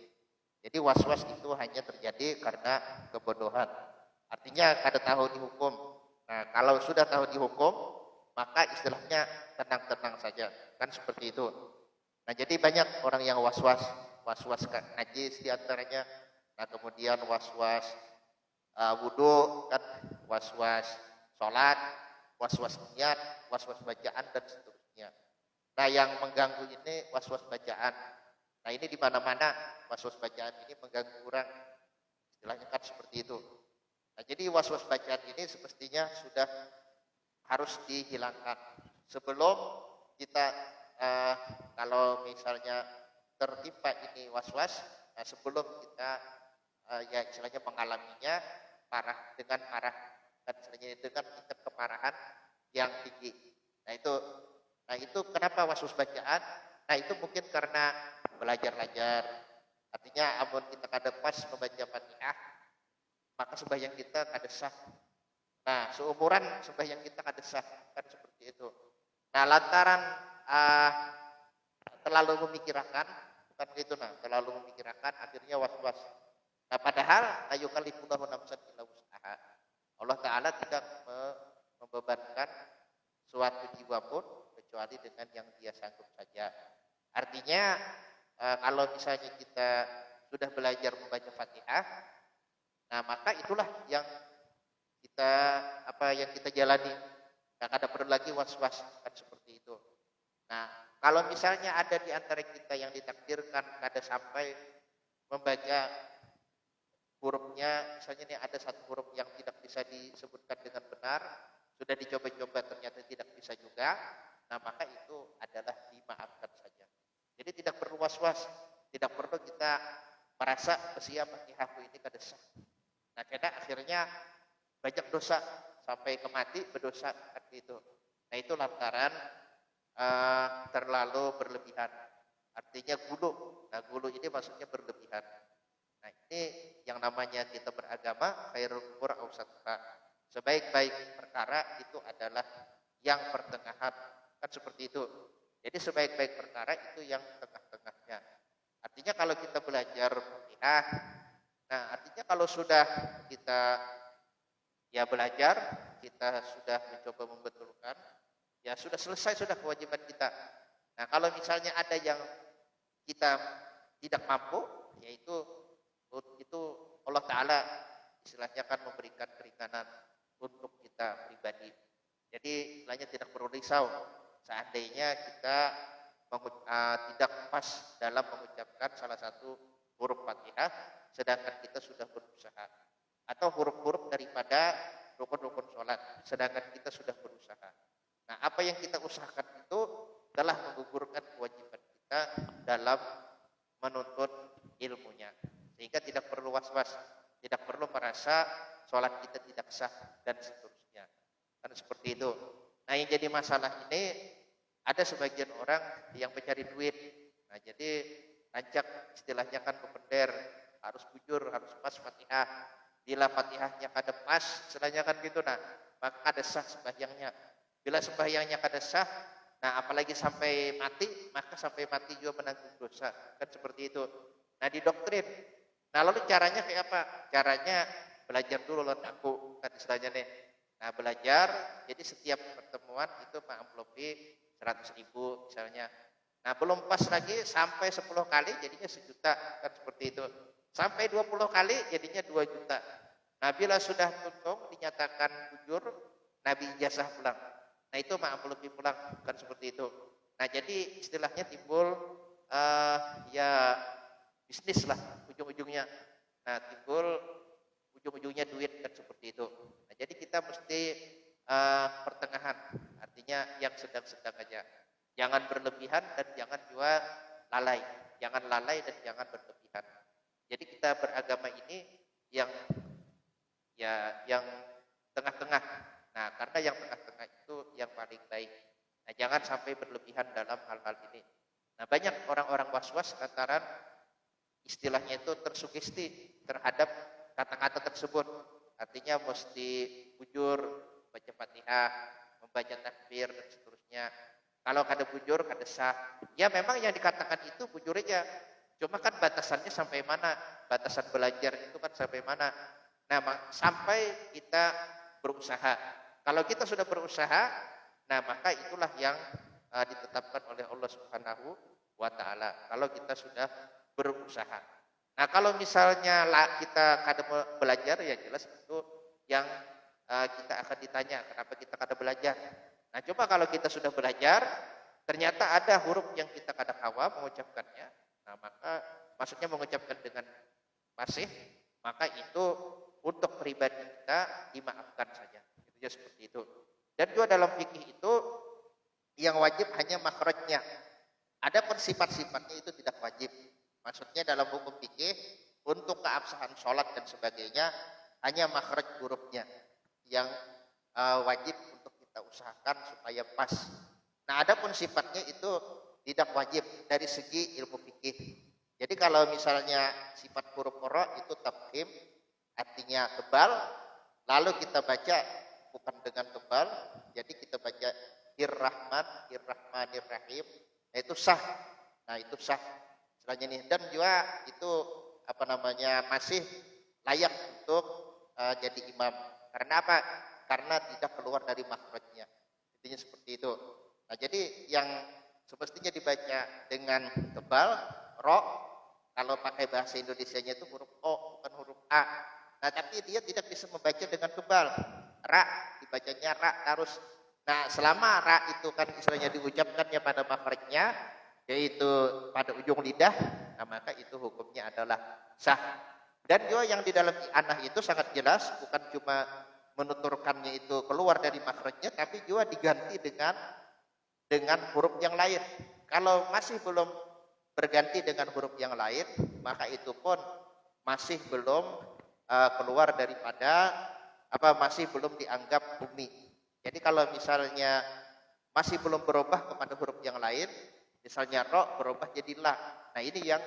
Jadi was-was itu hanya terjadi karena kebodohan. Artinya kada tahu dihukum. Nah, kalau sudah tahu dihukum, maka istilahnya tenang-tenang saja. Kan seperti itu. Nah, jadi banyak orang yang was-was, was-was najis di antaranya. Nah, kemudian was-was wudhu, kan was-was sholat, was-was niat, was-was bacaan dan seterusnya. Nah, yang mengganggu ini was-was bacaan. Nah, ini di mana-mana was-was bacaan ini mengganggu orang. Istilahnya kan seperti itu. Nah, jadi was-was bacaan ini semestinya sudah harus dihilangkan sebelum kita kalau misalnya tertimpa ini was-was, nah sebelum kita ya istilahnya mengalaminya dengan parah dan istilahnya dengan tingkat keparahan yang tinggi. Nah itu kenapa was-was bacaan? Nah itu mungkin karena belajar, artinya amun kita kada pas membaca Fatihah, maka sembahyang kita kada sah. Nah, seumuran sembahyang kita kada sah, kan seperti itu. Nah, lantaran terlalu memikirkan, bukan begitu nah, terlalu memikirkan akhirnya was-was. Nah, padahal ayu kalifullahu nafsan illa wus'aha. Allah Ta'ala tidak membebankan suatu jiwa pun kecuali dengan yang dia sanggup saja. Artinya kalau misalnya kita sudah belajar membaca Fatihah, nah maka itulah yang kita jalani. Nah, kada perlu lagi was-was, kan seperti itu. Nah, kalau misalnya ada di antara kita yang ditakdirkan kada sampai membaca hurufnya, misalnya ini ada satu huruf yang tidak bisa disebutkan dengan benar, sudah dicoba-coba ternyata tidak bisa juga, nah maka itu adalah dimaafkan saja. Jadi tidak perlu was-was, tidak perlu kita merasa siapa Fatihahku ini kada sah. Nah, karena akhirnya banyak dosa sampai ke mati berdosa seperti itu. Nah, itu lantaran terlalu berlebihan. Artinya gulu. Nah, gulu ini maksudnya berlebihan. Nah, ini yang namanya kita beragama khairul umur awsatuha. Sebaik-baik perkara itu adalah yang pertengahan. Kan seperti itu. Jadi sebaik-baik perkara itu yang tengah-tengahnya. Artinya kalau kita belajar Fatihah, nah artinya kalau sudah kita ya belajar, kita sudah mencoba membetulkan, ya sudah selesai sudah kewajiban kita. Nah, kalau misalnya ada yang kita tidak mampu, yaitu itu Allah Ta'ala istilahnya kan memberikan keringanan untuk kita pribadi. Jadi istilahnya tidak perlu risau seandainya kita tidak pas dalam mengucapkan salah satu huruf Fatihah, sedangkan kita sudah berusaha. Atau huruf-huruf daripada rukun-rukun sholat, sedangkan kita sudah berusaha. Nah, apa yang kita usahakan itu telah menggugurkan kewajiban kita dalam menuntut ilmunya. Sehingga tidak perlu was-was, tidak perlu merasa sholat kita tidak sah, dan seterusnya. Kan seperti itu. Nah, yang jadi masalah ini, ada sebagian orang yang mencari duit. Nah, jadi rancak istilahnya kan pembender, harus bujur, harus pas Fatihah. Bila Fatihahnya kada pas, istilahnya kan gitu, nah maka kada sah sembahyangnya. Bila sembahyangnya kada sah, nah apalagi sampai mati, maka sampai mati juga menanggung dosa. Kan seperti itu. Nah, didoktrin. Nah, lalu caranya kayak apa? Caranya belajar dulu loh aku, kan istilahnya nih. Nah, belajar, jadi setiap pertemuan itu mengamplopi 100.000 misalnya. Nah, belum pas lagi sampai 10 kali jadinya 1.000.000, kan seperti itu. Sampai 20 kali jadinya 2 juta. Nah, bila sudah tuntung dinyatakan bujur, Nabi ijazah pulang. Nah, itu mengamplopi pulang, kan seperti itu. Nah, jadi istilahnya timbul ya bisnis lah ujung-ujungnya. Nah, timbul ujung-ujungnya duit, kan seperti itu. Nah, jadi kita mesti pertengahan, artinya yang sedang-sedang aja. Jangan berlebihan dan jangan juga lalai. Jangan lalai dan jangan berlebihan. Jadi kita beragama ini yang tengah-tengah. Nah, karena yang tengah-tengah itu yang paling baik. Nah, jangan sampai berlebihan dalam hal-hal ini. Nah, banyak orang-orang was-was lantaran istilahnya itu tersugesti terhadap kata-kata tersebut. Artinya mesti bujur, baca Fatihah, membaca takbir dan seterusnya. Kalau kada bujur, kada sah. Ya memang yang dikatakan itu bujur aja. Cuma kan batasannya sampai mana? Batasan belajar itu kan sampai mana? Nah, sampai kita berusaha. Kalau kita sudah berusaha, nah maka itulah yang ditetapkan oleh Allah Subhanahu wa taala. Kalau kita sudah berusaha. Nah, kalau misalnya kita kada belajar, ya jelas itu yang kita akan ditanya, kenapa kita kada belajar. Nah, coba kalau kita sudah belajar, ternyata ada huruf yang kita kada hafal mengucapkannya. Nah, maka maksudnya mengucapkan dengan fasih, maka itu untuk pribadi kita dimaafkan saja. Itu seperti itu. Dan juga dalam fikih itu yang wajib hanya makhrajnya. Adapun sifat-sifatnya itu tidak wajib. Maksudnya dalam hukum fikih untuk keabsahan sholat dan sebagainya hanya makhraj hurufnya yang wajib untuk kita usahakan supaya pas. Nah, adapun sifatnya itu tidak wajib dari segi ilmu fikih. Jadi kalau misalnya sifat huruf qara itu tafkhim, artinya tebal, lalu kita baca bukan dengan tebal, jadi kita baca Ir-Rahman, Ir-Rahmanir-Rahim, nah itu sah. Nah, itu sah. Selanjutnya nih, dan juga itu masih layak untuk jadi imam. Karena apa? Karena tidak keluar dari makhrajnya. Intinya seperti itu. Nah, jadi yang semestinya dibaca dengan tebal, ro, kalau pakai bahasa Indonesianya itu huruf O, bukan huruf A. Nah, tapi dia tidak bisa membaca dengan tebal. Ra, dibacanya ra terus. Nah, selama ra itu kan istilahnya diucapkannya pada makhrajnya, yaitu pada ujung lidah, nah maka itu hukumnya adalah sah. Dan juga yang di dalam i'anah itu sangat jelas, bukan cuma menuturkannya itu keluar dari makhrajnya, tapi juga diganti dengan huruf yang lain. Kalau masih belum berganti dengan huruf yang lain, maka itu pun masih belum keluar daripada masih belum dianggap umi. Jadi kalau misalnya masih belum berubah kepada huruf yang lain, misalnya ro berubah jadi la. Nah, ini yang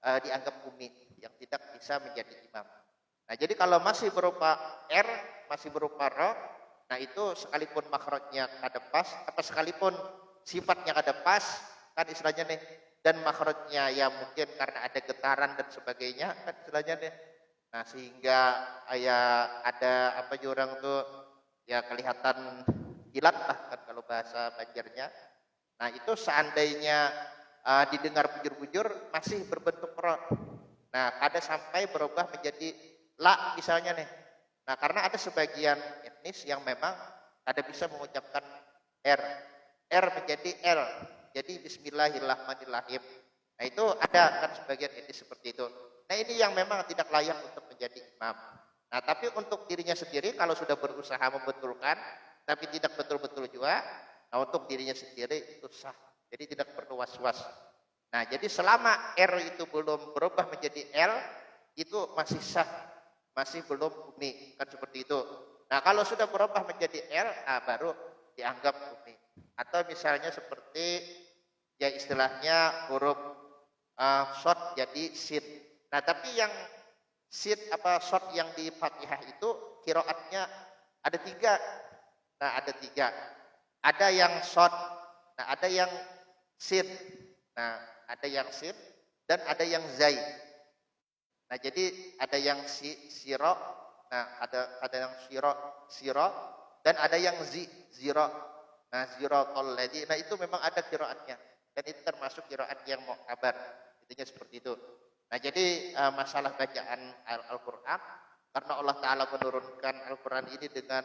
dianggap umi, yang tidak bisa menjadi imam. Nah, jadi kalau masih berupa r, masih berupa ro, nah itu sekalipun makhrajnya kada pas, sekalipun sifatnya kada pas, kan istilahnya nih, dan makhrajnya ya mungkin karena ada getaran dan sebagainya, kan istilahnya nih. Nah, sehingga ada orang tuh ya kelihatan kilat lah kan kalau bahasa Banjarnya. Nah, itu seandainya didengar bujur-bujur masih berbentuk ro. Nah, kada sampai berubah menjadi la misalnya nih. Nah, karena ada sebagian etnis yang memang kada bisa mengucapkan r menjadi l. Jadi bismillahirrahmanirrahim. Nah, itu ada kan sebagian etnis seperti itu. Nah, ini yang memang tidak layak untuk menjadi imam. Nah, tapi untuk dirinya sendiri kalau sudah berusaha membetulkan tapi tidak betul-betul juga, nah untuk dirinya sendiri itu sah. Jadi tidak perlu was-was. Nah, jadi selama R itu belum berubah menjadi L, itu masih sah, masih belum umi, kan seperti itu. Nah, kalau sudah berubah menjadi L, nah baru dianggap umi. Atau misalnya seperti ya istilahnya huruf short jadi sin. Nah, tapi yang sin short yang di Fatihah itu qiraatnya ada 3. Nah, ada 3. Ada yang short, nah ada yang sin, nah ada yang sin dan ada yang zai. Nah, jadi ada yang siro, nah ada yang siro dan ada yang ziro. Nah, ziro toledi, nah itu memang ada qiraatnya dan itu termasuk qiraat yang mu'tabar. Intinya seperti itu. Nah, jadi masalah bacaan Al-Qur'an, karena Allah Ta'ala menurunkan Al-Qur'an ini dengan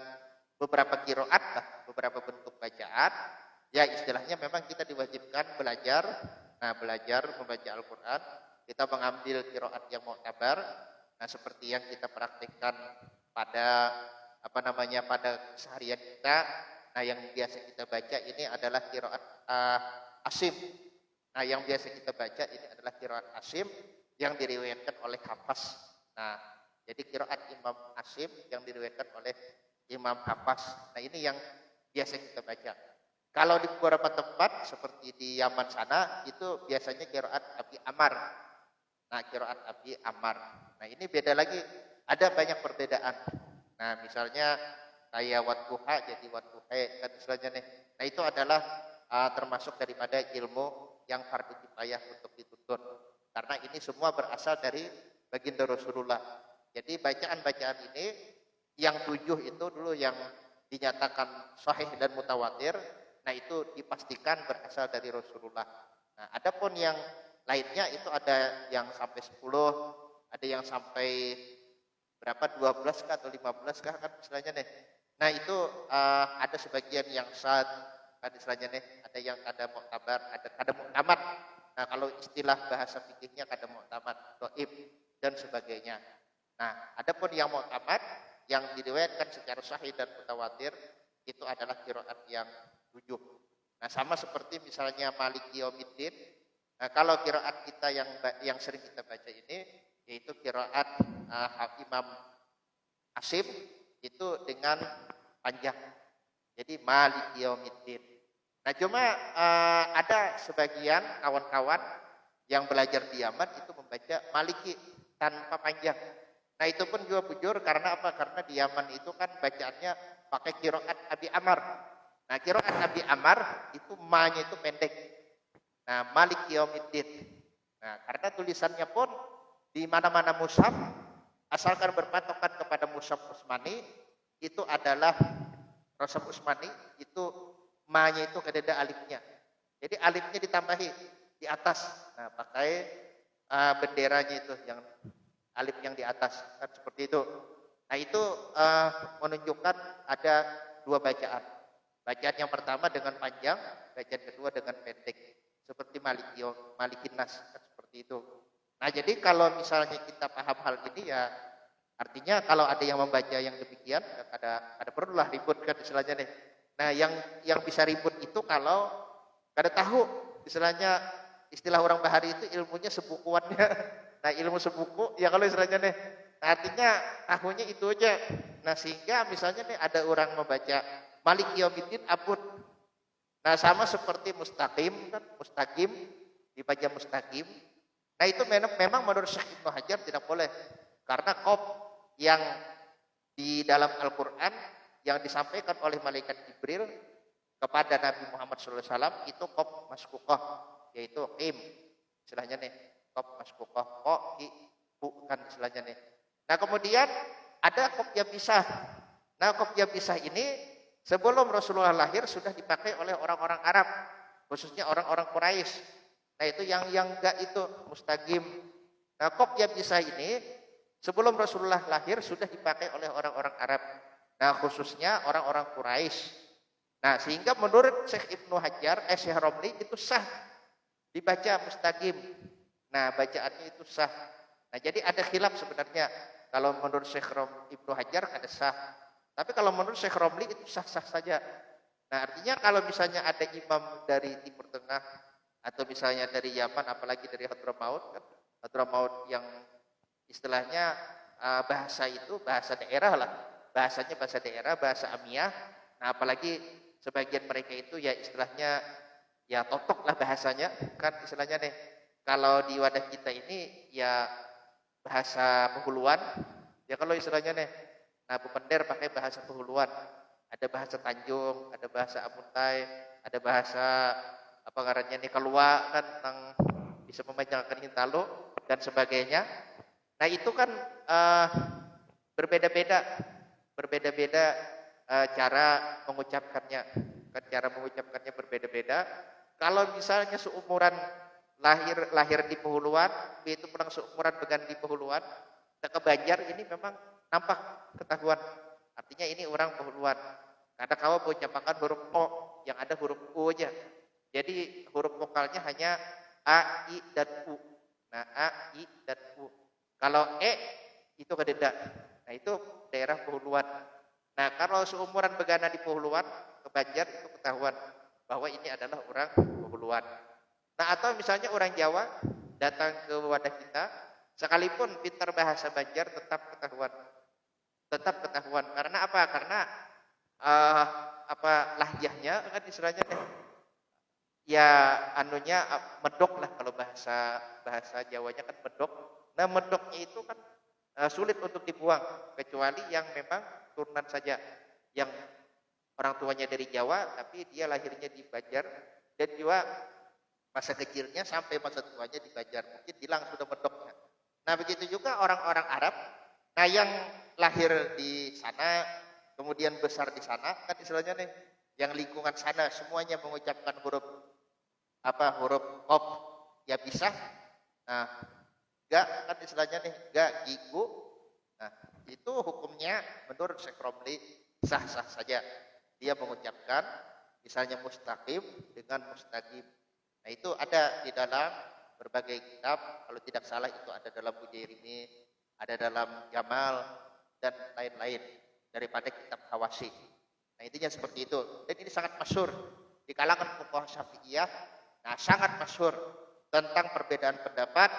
beberapa qiraat, beberapa bentuk bacaan, ya istilahnya memang kita diwajibkan belajar. Nah, belajar membaca Al-Qur'an, kita mengambil qiraat yang mu'tabar. Nah, seperti yang kita praktikkan pada pada keseharian kita. Nah, yang biasa kita baca ini adalah qiraat Asim. Nah, yang biasa kita baca ini adalah qiraat Asim yang diriwayatkan oleh Hafs. Nah, jadi qiraat Imam Asim yang diriwayatkan oleh Imam Hafs. Nah, ini yang biasa kita baca. Kalau di beberapa tempat seperti di Yaman sana itu biasanya qiraat Abi Amar. Nah, qiraat Abi Amar. Nah, ini beda lagi, ada banyak perbedaan. Nah, misalnya kayak wadduha jadi wadduhe kan istilahnya nih. Nah, itu adalah termasuk daripada ilmu yang fardu kifayah untuk dituntut. Karena ini semua berasal dari baginda Rasulullah. Jadi bacaan-bacaan ini yang 7 itu dulu yang dinyatakan sahih dan mutawatir, nah itu dipastikan berasal dari Rasulullah. Nah, adapun yang lainnya itu ada yang sampai 10, ada yang sampai berapa 12 kah atau 15 kah kan istilahnya nih. Nah, itu ada sebagian yang sad kan istilahnya nih, ada yang kada muktabar, ada kada muktamad. Nah, kalau istilah bahasa fikihnya kada muktamad, dhaif dan sebagainya. Nah, adapun yang muktamad yang diriwayatkan secara sahih dan mutawatir itu adalah qiraat yang 7. Nah, sama seperti misalnya Maliki Yaumiddin. Nah, kalau qiraat kita yang sering kita baca ini yaitu qiraat Imam Asim itu dengan panjang. Jadi Maliki Yaumiddin. Nah, cuma ada sebagian kawan-kawan yang belajar di Yaman itu membaca Maliki tanpa panjang. Nah, itu pun juga bujur karena apa? Karena di Yaman itu kan bacaannya pakai qiraat Abi Amar. Nah, qiraat Abi Amar itu ma-nya itu pendek. Nah, Maliki Yaumiddin. Nah, karena tulisannya pun di mana-mana mushaf asalkan berpatokan kepada mushaf Utsmani itu adalah mushaf Utsmani itu ma-nya itu kededa alifnya. Jadi alifnya ditambahi di atas. Nah, pakai benderanya itu yang alif yang di atas kan seperti itu. Nah, itu menunjukkan ada dua bacaan. Bacaan yang pertama dengan panjang, bacaan kedua dengan pendek. Seperti Malikin Nas kan seperti itu. Nah, jadi kalau misalnya kita paham hal ini ya artinya kalau ada yang membaca yang demikian ada perlulah ribut kan istilahnya nih. Nah, yang bisa ribut itu kalau kada tahu istilahnya istilah orang Bahari itu ilmunya sebukuannya. Nah, ilmu sebuku ya kalau istilahnya nih. Nah, artinya tahunya itu aja. Nah, sehingga misalnya nih ada orang membaca Maliki Yaumiddin abun. Nah, sama seperti mustaqim kan, mustaqim dibaca mustaqim. Nah, itu memang menurut Syekh Ibnu Hajar tidak boleh. Karena qaf yang di dalam Al-Qur'an yang disampaikan oleh malaikat Jibril kepada Nabi Muhammad SAW itu qaf maskuqah, yaitu qim. Istilahnya nih, qaf maskuqah, qa ki bu kan istilahnya nih. Nah, kemudian ada qaf yang pisah. Nah, qaf yang pisah ini sebelum Rasulullah lahir sudah dipakai oleh orang-orang Arab, khususnya orang-orang Quraisy. Nah, itu yang enggak itu mustaqim. Nah, qaf yang pisah ini sebelum Rasulullah lahir sudah dipakai oleh orang-orang Arab. Nah, khususnya orang-orang Quraisy. Nah, sehingga menurut Syekh Ibnu Hajar, Syekh Romli itu sah dibaca mustaqim. Nah, bacaannya itu sah. Nah, jadi ada khilaf sebenarnya. Kalau menurut Syekh Ibnu Hajar ada sah. Tapi kalau menurut Syekh Romli itu sah-sah saja. Nah, artinya kalau misalnya ada imam dari Timur Tengah atau misalnya dari Yaman, apalagi dari Hadramaut, kan Hadramaut yang istilahnya bahasa itu bahasa daerah lah. Bahasanya bahasa daerah, bahasa Amiyah. Nah, apalagi sebagian mereka itu ya istilahnya ya totok lah bahasanya kan istilahnya nih. Kalau di wadah kita ini ya bahasa Penghuluan. Ya kalau istilahnya nih, nah Pepender pakai bahasa Penghuluan. Ada bahasa Tanjung, ada bahasa Amuntai, ada bahasa apa ngarannya nih Kalua kan tentang bisa memanjangkan Hintalo dan sebagainya. Nah, itu kan berbeda-beda cara mengucapkannya. Kan cara mengucapkannya berbeda-beda. Kalau misalnya seumuran lahir di Penghuluan, itu pulang seumuran dengan di Penghuluan, ke Banjar ini memang nampak ketahuan. Artinya ini orang Penghuluan. Karena kau mengucapkan huruf O, yang ada huruf U aja. Jadi huruf vokalnya hanya A, I, dan U. Nah, A, I, dan U. Kalau E, itu kededa. Nah, itu daerah Penghuluan. Nah, kalau seumuran begana di Penghuluan, ke Banjar itu ketahuan bahwa ini adalah orang Penghuluan. Nah, atau misalnya orang Jawa datang ke wadah kita, sekalipun pintar bahasa Banjar tetap ketahuan. Tetap ketahuan. Karena apa? Karena lahjahnya kan istilahnya ya anunya medok lah kalau bahasa Jawanya kan medok. Nah, medoknya itu kan sulit untuk dibuang kecuali yang memang turunan saja yang orang tuanya dari Jawa tapi dia lahirnya di Banjar dan juga Masa kecilnya sampai masa tuanya dibajar. Mungkin hilang sudah medoknya. Nah begitu juga orang-orang Arab. Nah yang lahir di sana, kemudian besar di sana, kan istilahnya nih, yang lingkungan sana semuanya mengucapkan huruf qaf ya bisa. Nah, gak kan istilahnya nih, gak gigu. Nah, itu hukumnya menurut Syekh Romli sah-sah saja. Dia mengucapkan misalnya mustaqim dengan mustaqim. Nah, itu ada di dalam berbagai kitab, kalau tidak salah itu ada dalam Bujairimi, ada dalam Jamal dan lain-lain daripada kitab Hawasi. Nah, intinya seperti itu. Dan ini sangat masyhur di kalangan fuqaha Syafi'iyah. Nah, sangat masyhur tentang perbedaan pendapat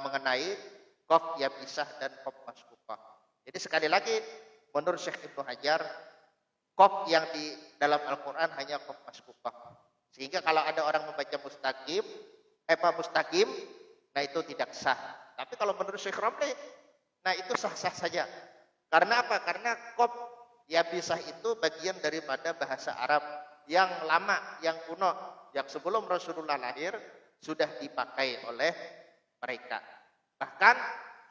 mengenai qaf yabisah dan qaf maskufah. Jadi sekali lagi menurut Syekh Ibnu Hajar, qaf yang di dalam Al-Qur'an hanya qaf maskufah. Sehingga kalau ada orang membaca mustaqim, nah itu tidak sah. Tapi kalau menurut Syekh Romli, nah itu sah-sah saja. Karena apa? Karena qaf yabisah itu bagian daripada bahasa Arab yang lama, yang kuno, yang sebelum Rasulullah lahir sudah dipakai oleh mereka. Bahkan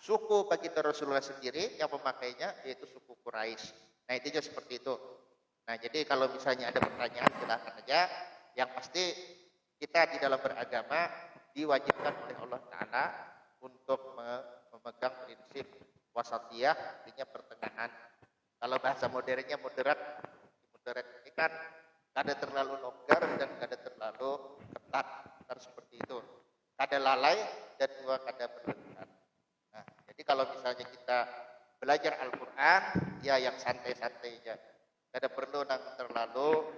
suku baginda Rasulullah sendiri yang memakainya yaitu suku Quraisy. Nah, intinya seperti itu. Nah, jadi kalau misalnya ada pertanyaan silahkan aja. Yang pasti kita di dalam beragama diwajibkan oleh Allah Ta'ala untuk memegang prinsip wasatiyah, artinya pertengahan. Kalau bahasa modernnya moderat ini kan kada terlalu longgar dan kada terlalu ketat, harus seperti itu. Kada lalai dan juga kada berlebihan. Nah, jadi kalau misalnya kita belajar Al-Quran, ya yang santai-santai aja. Kada perlu nang terlalu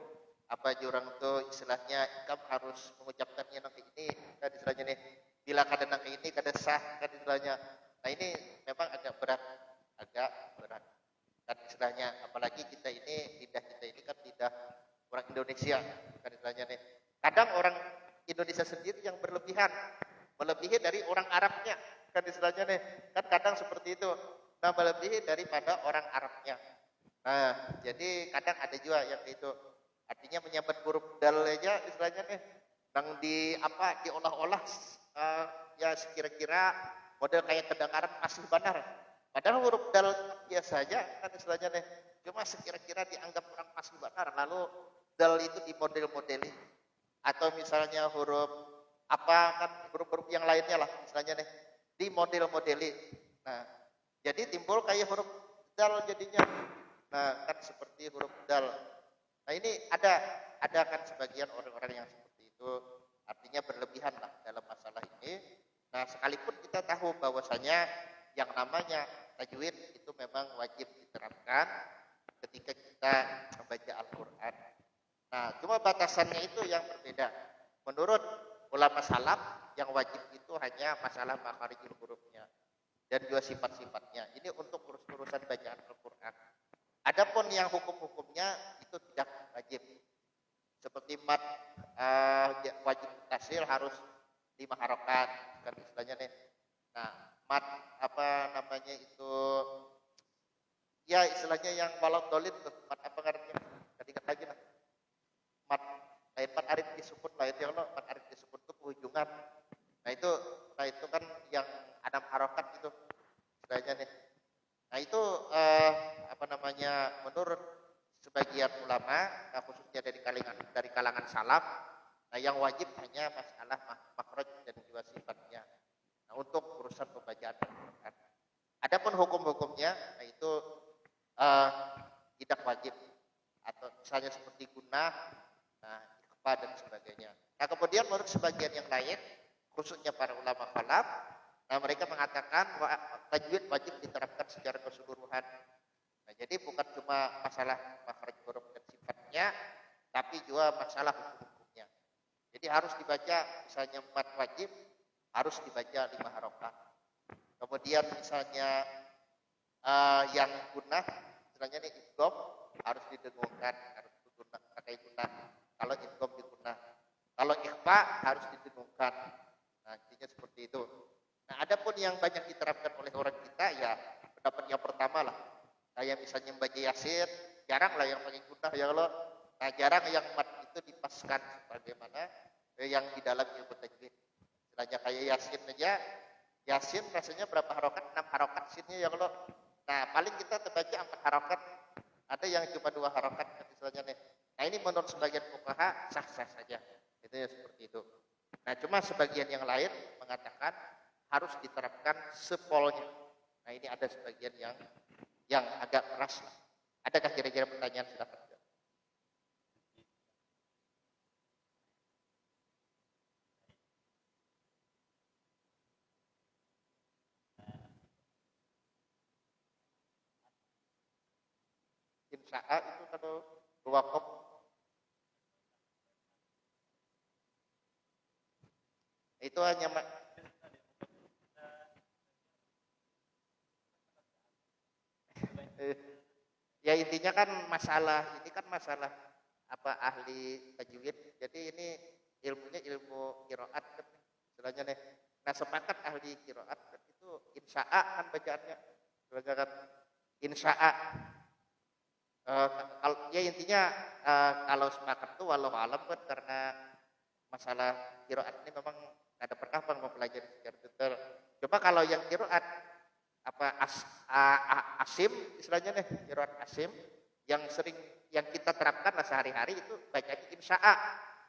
jurang tuh istilahnya kamu harus mengucapkannya nang ini, kan istilahnya nih. Bila kada nang ini kada sah, kan istilahnya. Nah ini memang agak berat. Kan istilahnya, apalagi kita ini lidah kita ini kan lidah orang Indonesia, kan istilahnya nih. Kadang orang Indonesia sendiri yang berlebihan, melebihi dari orang Arabnya, kan istilahnya nih. Kan kadang seperti itu, nah melebihi daripada orang Arabnya. Nah, jadi kadang ada juga yang itu, artinya menyambat huruf dal aja istilahnya nih, yang diolah-olah ya sekira-kira model kayak kedengaran asli benar. Padahal huruf dal biasa aja kan istilahnya nih, cuma sekira-kira dianggap orang asli benar, lalu dal itu dimodel-modeli. Atau misalnya huruf kan huruf-huruf yang lainnya lah istilahnya nih, dimodel-modeli. Nah, jadi timbul kayak huruf dal jadinya. Nah, kan seperti huruf dal. Nah, ini ada kan sebagian orang-orang yang seperti itu, artinya berlebihan lah dalam masalah ini. Nah, sekalipun kita tahu bahwasanya yang namanya tajwid itu memang wajib diterapkan ketika kita membaca Al-Quran. Nah, cuma batasannya itu yang berbeda. Menurut ulama salaf, yang wajib itu hanya masalah makharijul hurufnya dan juga sifat-sifatnya. Ini untuk urusan bacaan Al-Quran. Adapun yang hukum-hukumnya itu tidak wajib. Seperti mat wajib tasil harus 5 harokat, kan istilahnya nih. Nah, mat itu ya istilahnya yang walau dolid tuh, mat apa ngarepnya? Tadi ingat lagi lah. Mat lain mat arif disebut lain ya Allah, mat arif disebut itu penghujungan. Nah itu kan yang 6 harokat itu istilahnya nih. Nah itu menurut sebagian ulama, nah khususnya dari kalangan salaf, nah yang wajib hanya masalah makhraj dan juga sifatnya. Nah untuk urusan pembacaan Al-Quran. Adapun hukum-hukumnya, nah itu tidak wajib. Atau misalnya seperti gunah, nah ikhfa dan sebagainya. Nah kemudian menurut sebagian yang lain, khususnya para ulama khalaf, nah mereka mengatakan bahwa tajwid wajib diterapkan secara keseluruhan. Nah jadi bukan cuma masalah makhraj huruf dan sifatnya, tapi juga masalah hukum-hukumnya. Jadi harus dibaca, misalnya mat wajib harus dibaca 5 harokat. Kemudian misalnya yang gunah, misalnya nih idgham harus didengungkan, harus pakai gunah. Kalau idgham digunah, kalau ikhfa harus didengungkan. Nah intinya seperti itu. Nah adapun yang banyak diterapkan oleh orang kita ya pendapat yang pertama lah. Kayak misalnya membaca Yasin, jarang lah yang pakai gunah ya Allah. Nah jarang yang mat itu dipaskan sebagaimana yang di dalam ilmu tajwid. Istilahnya kayak Yasin aja, Yasin rasanya berapa harokat? 6 harokat sinnya ya Allah. Nah paling kita terbaca 4 harokat, ada yang cuma 2 harokat istilahnya nih. Nah ini menurut sebagian fuqaha sah-sah saja, itu ya seperti itu. Nah cuma sebagian yang lain mengatakan harus diterapkan sepolnya. Nah ini ada sebagian yang agak keras lah. Adakah kira-kira pertanyaan? Silakan. Insya'a itu kalau wakaf itu hanya ya intinya kan masalah ini kan masalah apa ahli tajwid. Jadi ini ilmunya ilmu qiraat kan istilahnya nih. Nah sepakat ahli qiraat itu insya'a kan bacaannya. Kan insya'a. Kalau ya intinya kalau sepakat itu walau alam kan karena masalah qiraat ini memang ada pernah bang mempelajari secara detail. Coba kalau yang qiraat apa asim istilahnya nih qiraat asim yang sering yang kita terapkan lah sehari-hari itu bacanya insya'a.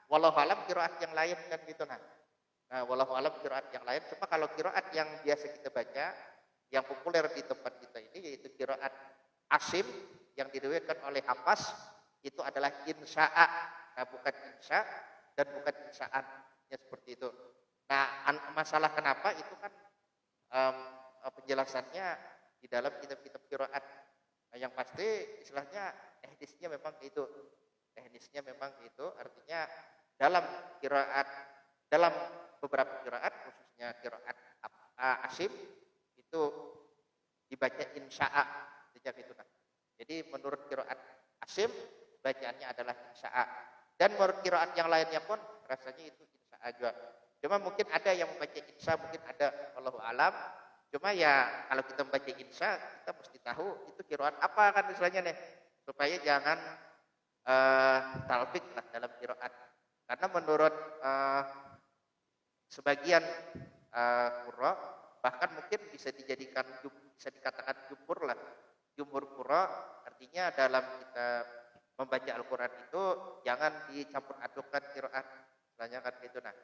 Walau alam qiraat yang lain kan gitu nah. Nah walau alam qiraat yang lain. Cuma kalau qiraat yang biasa kita baca yang populer di tempat kita ini yaitu qiraat asim yang diriwayatkan oleh Hafs itu adalah insya'a, nah, bukan insya dan bukan insya'an, ya seperti itu. Nah, masalah kenapa itu kan penjelasannya di dalam kitab-kitab qiraat. Nah, yang pasti istilahnya teknisnya memang itu. Teknisnya memang itu artinya dalam qiraat dalam beberapa qiraat khususnya qiraat asim itu dibaca insya'a sejak itu kan. Jadi menurut qiraat asim bacaannya adalah insya'a dan menurut qiraat yang lainnya pun rasanya itu insya'a juga. Cuma mungkin ada yang membaca insya, mungkin ada wallahu alam. Cuma ya kalau kita membaca insya kita mesti tahu itu qiraat apa kan misalnya nih supaya jangan talfik lah dalam qiraat. Karena menurut sebagian qurra bahkan mungkin bisa dijadikan bisa dikatakan jumhur lah. Jumhur qurra artinya dalam kita membaca Al-Qur'an itu jangan dicampur adukkan qiraat. Misalnya kan gitu nah.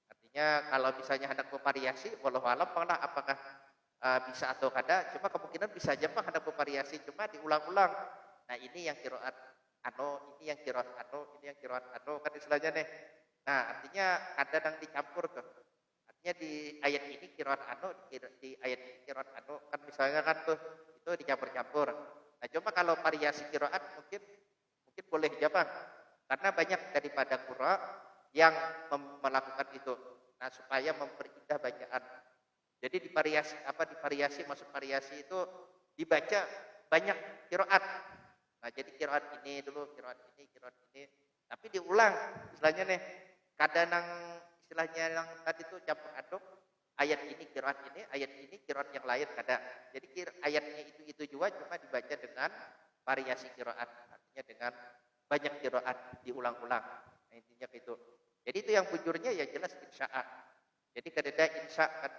Artinya kalau misalnya hendak bervariasi walau alam malah apakah bisa atau kada, cuma kemungkinan bisa aja Pak hendak bervariasi cuma diulang-ulang. Nah, ini yang qiraat ini yang qiraat ini yang qiraat kan istilahnya nih. Nah, artinya ada yang dicampur tuh. Artinya di ayat ini qiraat di ayat ini qiraat kan misalnya kan tuh itu dicampur-campur. Nah, cuma kalau variasi qiraat mungkin boleh aja Bang. Karena banyak daripada qurra yang melakukan itu. Nah, supaya memperindah bacaan. Jadi divariasi masuk variasi itu dibaca banyak qiraat. Nah, jadi qiraat ini dulu, qiraat ini, tapi diulang istilahnya nih. Kadang istilahnya yang tadi itu campur aduk, ayat ini qiraat ini, ayat ini qiraat yang lain kada. Jadi ayatnya itu juga cuma dibaca dengan variasi qiraat, artinya dengan banyak qiraat diulang-ulang. Nah, intinya itu. Jadi itu yang bujurnya ya jelas insya'a. Jadi kadeda insya kan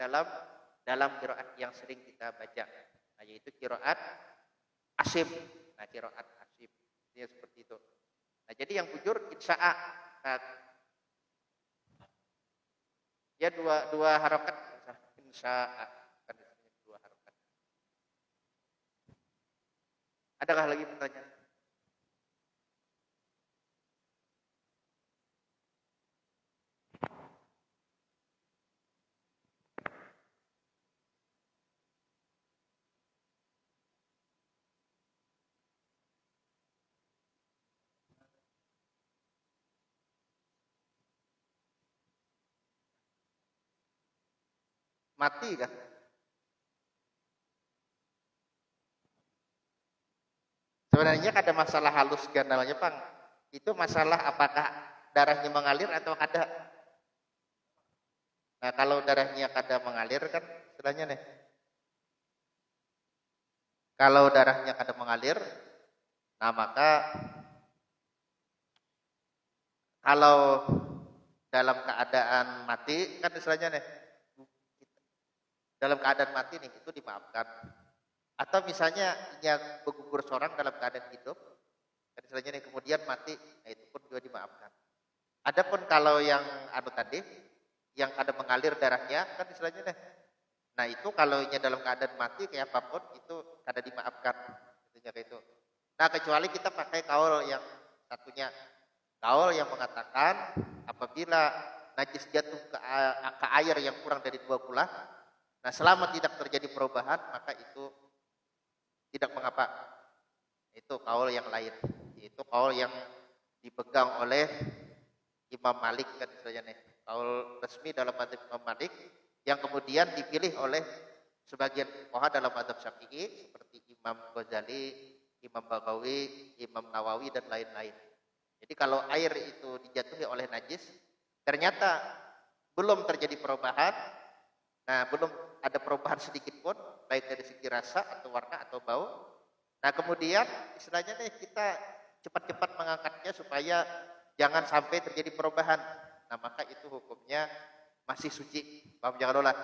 dalam qiraat yang sering kita baca. Nah, yaitu qiraat asim. Nah, qiraat asim. Ini seperti itu. Nah, jadi yang bujur insya'a. Nah, ya dua harokat insya'a kan dua harokat. Adakah lagi pertanyaan? Mati kan? Sebenarnya ada masalah halus kan namanya Bang. Itu masalah apakah darahnya mengalir atau kada. Nah, kalau darahnya kada mengalir kan istilahnya nih. Kalau darahnya kada mengalir, nah maka kalau dalam keadaan mati kan istilahnya nih, dalam keadaan mati nih itu dimaafkan. Atau misalnya yang bergugur seorang dalam keadaan hidup kan istilahnya nih kemudian mati, nah itu pun juga dimaafkan. Adapun kalau yang tadi yang ada mengalir darahnya kan istilahnya nih, nah itu kalau dalam keadaan mati kayak apapun itu kada dimaafkan, intinya kayak itu. Nah kecuali kita pakai kaul yang satunya, kaul yang mengatakan apabila najis jatuh ke air yang kurang dari 2 bulan, nah selama tidak terjadi perubahan maka itu tidak mengapa. Itu kaul yang lain, itu kaul yang dipegang oleh Imam Malik kan istilahnya nih, kaul resmi dalam madzhab Imam Malik yang kemudian dipilih oleh sebagian fuqaha dalam madzhab Syafi'i seperti Imam Ghazali, Imam Baghawi, Imam Nawawi dan lain-lain. Jadi kalau air itu dijatuhi oleh najis, ternyata belum terjadi perubahan, nah belum ada perubahan sedikit pun, baik dari segi rasa atau warna atau bau. Nah kemudian istilahnya nih kita cepat-cepat mengangkatnya supaya jangan sampai terjadi perubahan. Nah maka itu hukumnya masih suci. Paham jangan lah.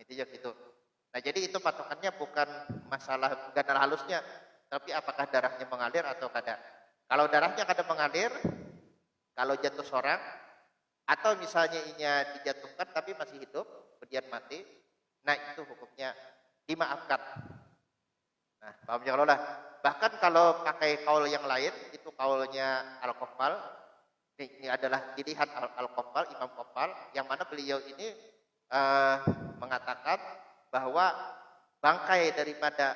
Intinya gitu. Nah jadi itu patokannya bukan masalah ganal halusnya, tapi apakah darahnya mengalir atau kada. Kalau darahnya kada mengalir, kalau jatuh seorang, atau misalnya inya dijatuhkan tapi masih hidup, kemudian mati, nah itu hukumnya dimaafkan. Nah, paham jangan lah. Bahkan kalau pakai kaul yang lain, itu kaulnya Al-Qaffal. Ini adalah pilihan Al-Qaffal, Imam Qaffal, yang mana beliau ini mengatakan bahwa bangkai daripada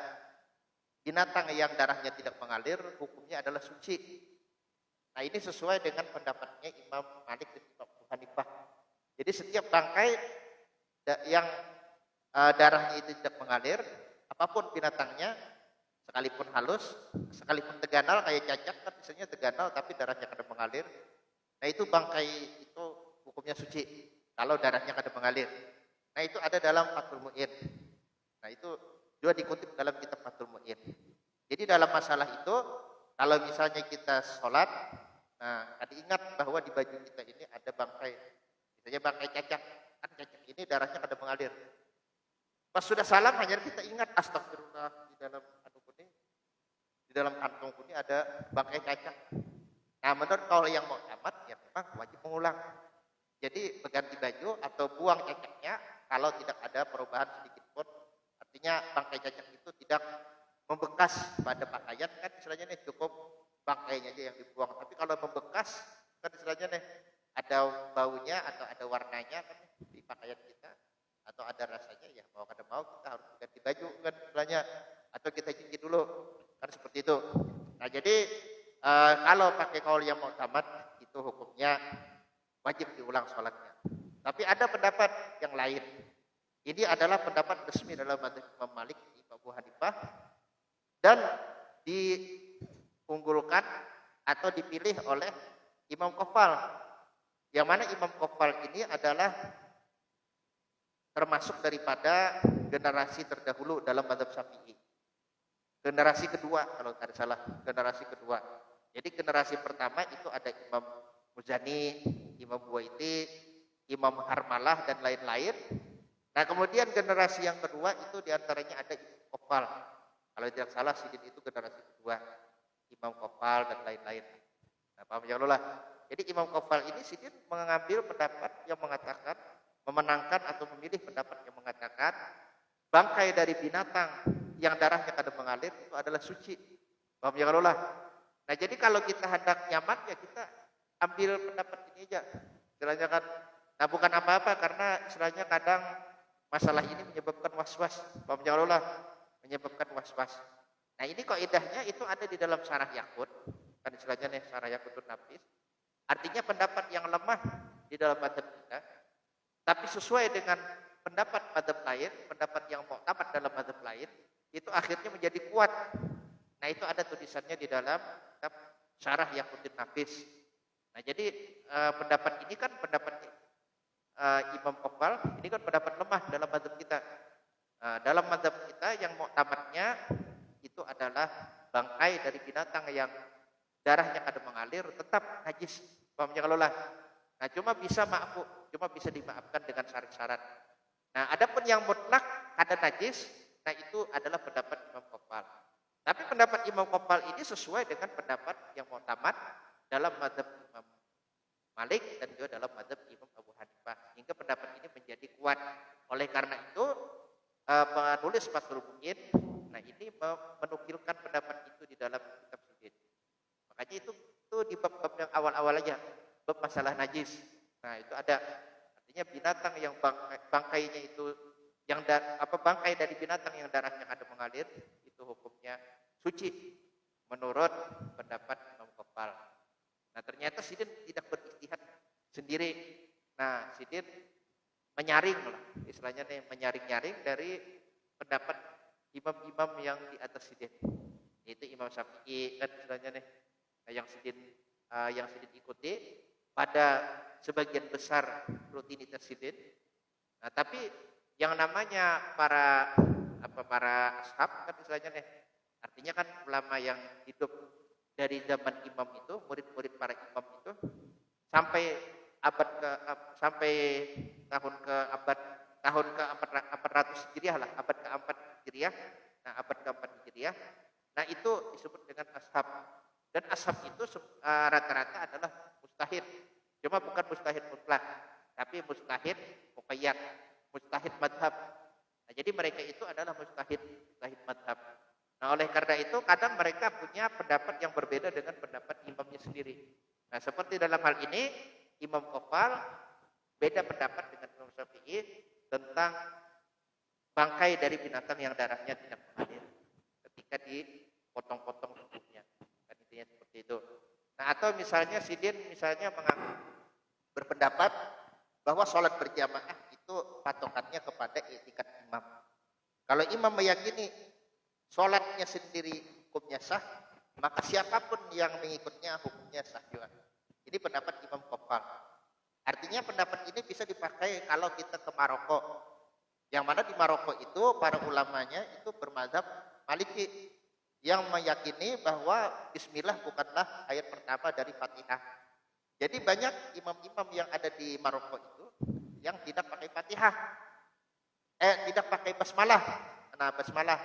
binatang yang darahnya tidak mengalir, hukumnya adalah suci. Nah ini sesuai dengan pendapatnya Imam Malik dan Imam Abu Hanifah. Jadi setiap bangkai yang darahnya itu tidak mengalir, apapun binatangnya, sekalipun halus, sekalipun teganal kayak cacak kan misalnya teganal tapi darahnya kada mengalir. Nah itu bangkai itu hukumnya suci kalau darahnya kada mengalir. Nah itu ada dalam Fathul Mu'in. Nah itu juga dikutip dalam kitab Fathul Mu'in. Jadi dalam masalah itu kalau misalnya kita sholat, nah kada ingat bahwa di baju kita ini ada bangkai, misalnya bangkai cacak, kan cacak ini darahnya kada mengalir. Pas sudah salam hanya kita ingat astagfirullah di dalam kantong ini ada bangkai cacak. Nah menurut kalau yang mau tamat ya memang wajib mengulang. Jadi berganti baju atau buang cacaknya kalau tidak ada perubahan sedikit pun. Artinya bangkai cacak itu tidak membekas pada pakaian kan istilahnya nih cukup bangkainya aja yang dibuang. Tapi kalau membekas kan istilahnya nih ada baunya atau ada warnanya kan di pakaian kita atau ada rasanya ya mau kada mau kita harus ganti baju kan istilahnya atau kita cuci dulu kan seperti itu. Nah jadi kalau pakai kaul yang mu'tamad itu hukumnya wajib diulang sholatnya. Tapi ada pendapat yang lain. Ini adalah pendapat resmi dalam madzhab Imam Malik, Imam Abu Hanifah dan diunggulkan atau dipilih oleh Imam Qaffal. Yang mana Imam Qaffal ini adalah termasuk daripada generasi terdahulu dalam madzhab Syafi'i. Generasi kedua kalau tidak salah, generasi kedua. Jadi generasi pertama itu ada Imam Muzani, Imam Buwaiti, Imam Harmalah dan lain-lain. Nah kemudian generasi yang kedua itu diantaranya ada Imam Qaffal. Kalau tidak salah Sidin itu generasi kedua, Imam Qaffal dan lain-lain. Nah paham ya Allah. Jadi Imam Qaffal ini Sidin mengambil pendapat yang mengatakan, memenangkan atau memilih pendapat yang mengatakan bangkai dari binatang yang darahnya kada mengalir itu adalah suci. Paham ya Allah. Nah jadi kalau kita hendak nyaman ya kita ambil pendapat ini aja. Istilahnya kan, nah bukan apa-apa karena istilahnya kadang masalah ini menyebabkan was-was. Paham ya Allah, menyebabkan was-was. Nah ini kaidahnya itu ada di dalam Syarah Yaqut. Kan istilahnya nih Syarah Yaqutun Nafis. Artinya pendapat yang lemah di dalam madzhab kita, tapi sesuai dengan pendapat madzhab lain, pendapat yang mu'tamad dalam madzhab lain, itu akhirnya menjadi kuat. Nah itu ada tulisannya di dalam kitab Syarah Yaqutun Nafis. Nah jadi pendapat ini kan pendapat Imam Qaffal, ini kan pendapat lemah dalam madzhab kita. Dalam madzhab kita yang mu'tamadnya itu adalah bangkai dari binatang yang darahnya kada mengalir tetap najis. Paham ya kalau lah. Nah, cuma bisa dimaafkan dengan syarat-syarat. Nah, adapun yang mutlak ada najis, nah itu adalah pendapat Imam Qaffal. Tapi pendapat Imam Qaffal ini sesuai dengan pendapat yang mu'tamad dalam mazhab Imam Malik dan juga dalam mazhab Imam Abu Hanifah. Hingga pendapat ini menjadi kuat. Oleh karena itu, penulis Fathul Mu'in, nah ini menukilkan pendapat itu di dalam kitab Sudin. Makanya itu di bab-bab yang awal-awal aja, bab masalah najis. Nah itu ada, artinya binatang yang bangkainya itu bangkai dari binatang yang darahnya ada mengalir itu hukumnya suci menurut pendapat Imam Qaffal. Nah ternyata Sidin tidak beristihad sendiri. Nah Sidin menyaring lah, istilahnya nih menyaring-nyaring dari pendapat imam-imam yang di atas Sidin. Yaitu Imam Syafi'i kan istilahnya nih, yang Sidin ikuti pada sebagian besar rutinitas Sidin. Nah tapi yang namanya para ashab kan istilahnya nih, artinya kan ulama yang hidup dari zaman imam itu, murid-murid para imam itu sampai tahun ke 400 Hijriah lah, abad ke-4 Hijriah. Nah, abad ke-4 Hijriah. Nah, itu disebut dengan ashab. Dan ashab itu rata-rata adalah mujtahid. Cuma bukan mujtahid mutlak, tapi mujtahid muqayyad, mujtahid madhab. Nah, jadi mereka itu adalah mujtahid madhab. Nah, oleh karena itu kadang mereka punya pendapat yang berbeda dengan pendapat imamnya sendiri. Nah, seperti dalam hal ini Imam Qaffal beda pendapat dengan Imam Syafi'i tentang bangkai dari binatang yang darahnya tidak mengalir ketika dipotong-potong tubuhnya. Kan intinya seperti itu. Nah, atau misalnya Sidin berpendapat bahwa sholat berjamaah itu patokannya kepada i'tikad imam. Kalau imam meyakini sholatnya sendiri hukumnya sah, maka siapapun yang mengikutnya hukumnya sah juga. Ini pendapat Imam Qaffal. Artinya pendapat ini bisa dipakai kalau kita ke Maroko. Yang mana di Maroko itu para ulamanya itu bermadzhab Maliki yang meyakini bahwa bismillah bukanlah ayat pertama dari Fatihah. Jadi banyak imam-imam yang ada di Maroko itu yang tidak pakai Fatihah. Tidak pakai basmalah. Nah, basmalah.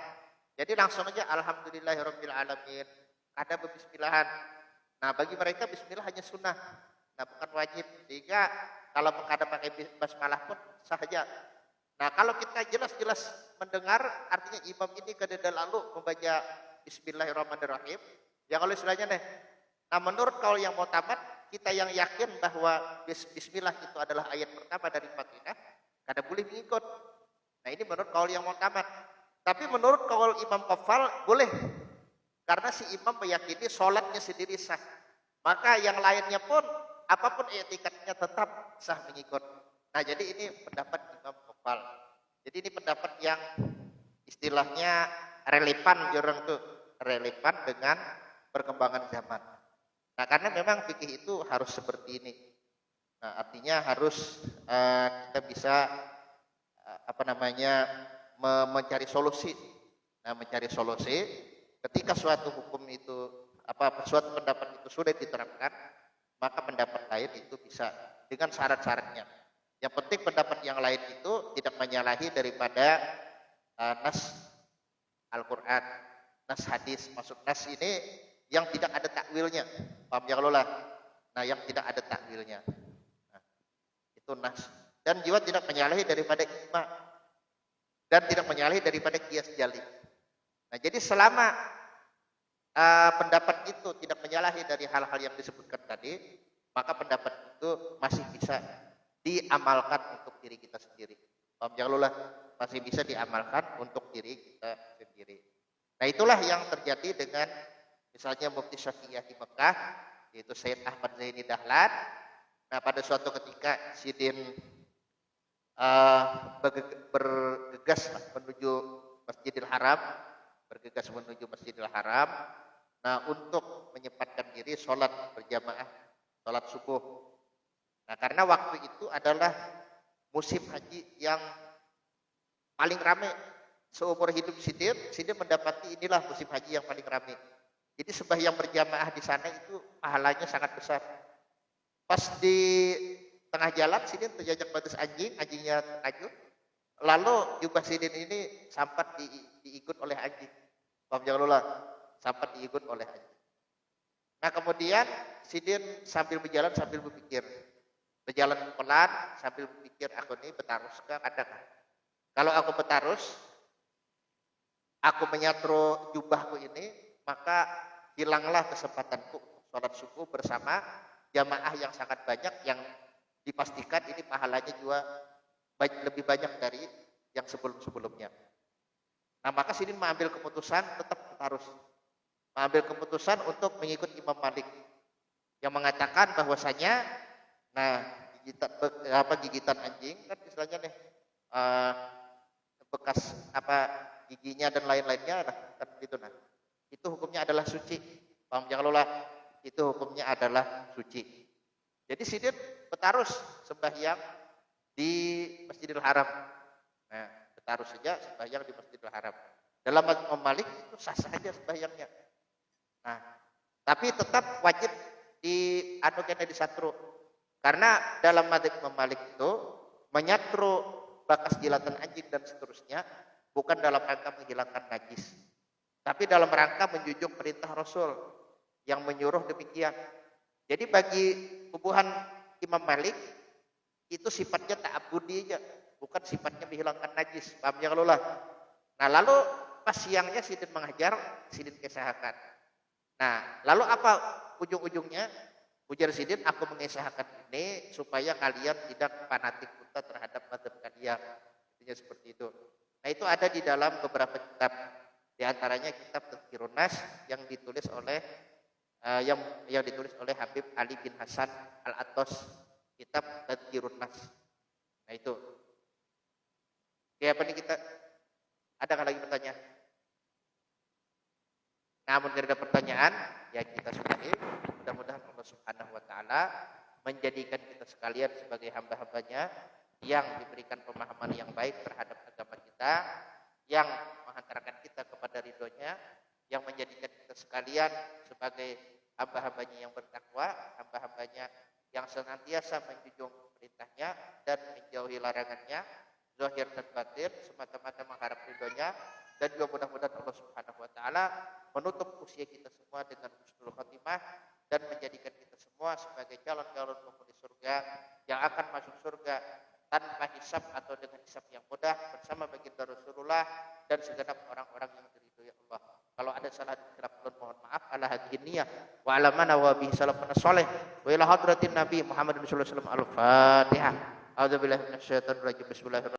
Jadi langsung aja alhamdulillahirabbil alamin. Ada berbismillahan. Nah, bagi mereka bismillah hanya sunnah. Nah, bukan wajib. Sehingga kalau ada pakai basmalah pun sah saja. Nah, kalau kita jelas-jelas mendengar artinya imam ini ketika lalu membaca bismillahirrahmanirrahim, yang kalau istilahnya nih. Nah, menurut kaul yang mu'tamad, kita yang yakin bahwa bismillah itu adalah ayat pertama dari Fatihah, kada boleh mengikut. Nah, ini menurut kaul yang mu'tamad. Tapi menurut kaul Imam Qaffal boleh. Karena si imam meyakini sholatnya sendiri sah. Maka yang lainnya pun apapun i'tikadnya tetap sah mengikut. Nah, jadi ini pendapat Imam Qaffal. Jadi ini pendapat yang istilahnya relevan relevan dengan perkembangan zaman. Nah, karena memang fikih itu harus seperti ini. Nah, artinya harus kita bisa mencari solusi. Nah, mencari solusi ketika suatu hukum itu suatu pendapat itu sudah diterapkan, maka pendapat lain itu bisa dengan syarat-syaratnya. Yang penting pendapat yang lain itu tidak menyalahi daripada nas Al-Quran, nas hadis. Maksud nas ini yang tidak ada takwilnya. Paham ya Allah? Nah, yang tidak ada takwilnya. Nah, itu nas. Dan juga tidak menyalahi daripada ijma. Dan tidak menyalahi daripada qiyas jali. Nah, jadi selama pendapat itu tidak menyalahi dari hal-hal yang disebutkan tadi, maka pendapat itu masih bisa diamalkan untuk diri kita sendiri. Paham ya Allah? Masih bisa diamalkan untuk diri kita sendiri. Nah, itulah yang terjadi dengan misalnya Mufti Syafi'iyah di Mekah, yaitu Sayyid Ahmad Zaini Dahlan. Nah, pada suatu ketika Sidin bergegas menuju Masjidil Haram, nah, untuk menyempatkan diri sholat berjamaah, sholat subuh. Nah, karena waktu itu adalah musim haji yang paling ramai seumur hidup Sidin mendapati inilah musim haji yang paling ramai. Jadi sembahyang berjamaah di sana itu pahalanya sangat besar. Pas di tengah jalan Sidin terjajak batas anjing, anjingnya terkajut. Lalu jubah Sidin ini sempat diikut oleh anjing. Paham jangan lupa, sempat diikut oleh anjing. Nah kemudian Sidin sambil berjalan sambil berpikir. Berjalan pelan sambil berpikir, aku ini betarus ke katakan. Kalau aku betarus, aku menyatru jubahku ini, maka hilanglah kesempatanku sholat subuh bersama jamaah yang sangat banyak yang dipastikan ini pahalanya juga lebih banyak dari yang sebelum-sebelumnya. Nah maka Sidin mengambil keputusan tetap harus mengambil keputusan untuk mengikut Imam Malik yang mengatakan bahwasanya, nah gigitan anjing kan istilahnya nih bekas giginya dan lain-lainnya kan gitu nah. Itu hukumnya adalah suci. Paham jangan lupa, itu hukumnya adalah suci. Jadi Sidin bertarus sembahyang di Masjidil Haram. Nah, bertarus saja sembahyang di Masjidil Haram. Dalam mazhab Malik itu sah-sah saja sembahyangnya. Nah, tapi tetap wajib disatru. Karena dalam mazhab Malik itu menyatru bekas jilatan anjing dan seterusnya bukan dalam rangka menghilangkan najis, tapi dalam rangka menjunjung perintah Rasul yang menyuruh demikian. Jadi bagi kubuhan Imam Malik itu sifatnya ta'abbudi aja, bukan sifatnya menghilangkan najis. Paham ya kalau lah. Nah lalu pas siangnya Sidin mengajar, Sidin kesahkan. Nah lalu apa ujung-ujungnya? Ujar Sidin, aku mengesahkan ini supaya kalian tidak fanatik buta terhadap mazhab kalian. Intinya seperti itu. Nah itu ada di dalam beberapa kitab. Di antaranya kitab Tadhkirun Nas yang ditulis oleh yang ditulis oleh Habib Ali bin Hasan Al-Attas, kitab Tadhkirun Nas. Nah itu. Oke, apa nih kita? Ada nggak lagi pertanyaan? Namun tidak ada pertanyaan, ya kita sudahi. Mudah-mudahan Allah Subhanahu wa taala menjadikan kita sekalian sebagai hamba-hambanya yang diberikan pemahaman yang baik terhadap agama kita, yang menghantarkan kita kepada ridhonya, yang menjadikan kita sekalian sebagai hamba-hambanya yang bertakwa, hamba-hambanya yang senantiasa menjunjung perintahnya dan menjauhi larangannya, zahir dan batin, semata-mata mengharap ridhonya, dan juga mudah-mudahan Allah Subhanahu wa taala menutup usia kita semua dengan husnul khotimah dan menjadikan kita semua sebagai calon-calon penghuni surga yang akan masuk surga tanpa hisab atau dengan hisab yang mudah bersama baginda Rasulullah dan segenap orang-orang yang diridhoi Allah. Kalau ada salah khilaf mohon maaf. Ala hadhihi niyah wa ala mana wa bihi salafun salih wa ila hadratin nabi Muhammad sallallahu alaihi wasallam. Al-Fatihah. A'udzubillahi minasyaitonir rajim. Bismillahirrahmanirrahim.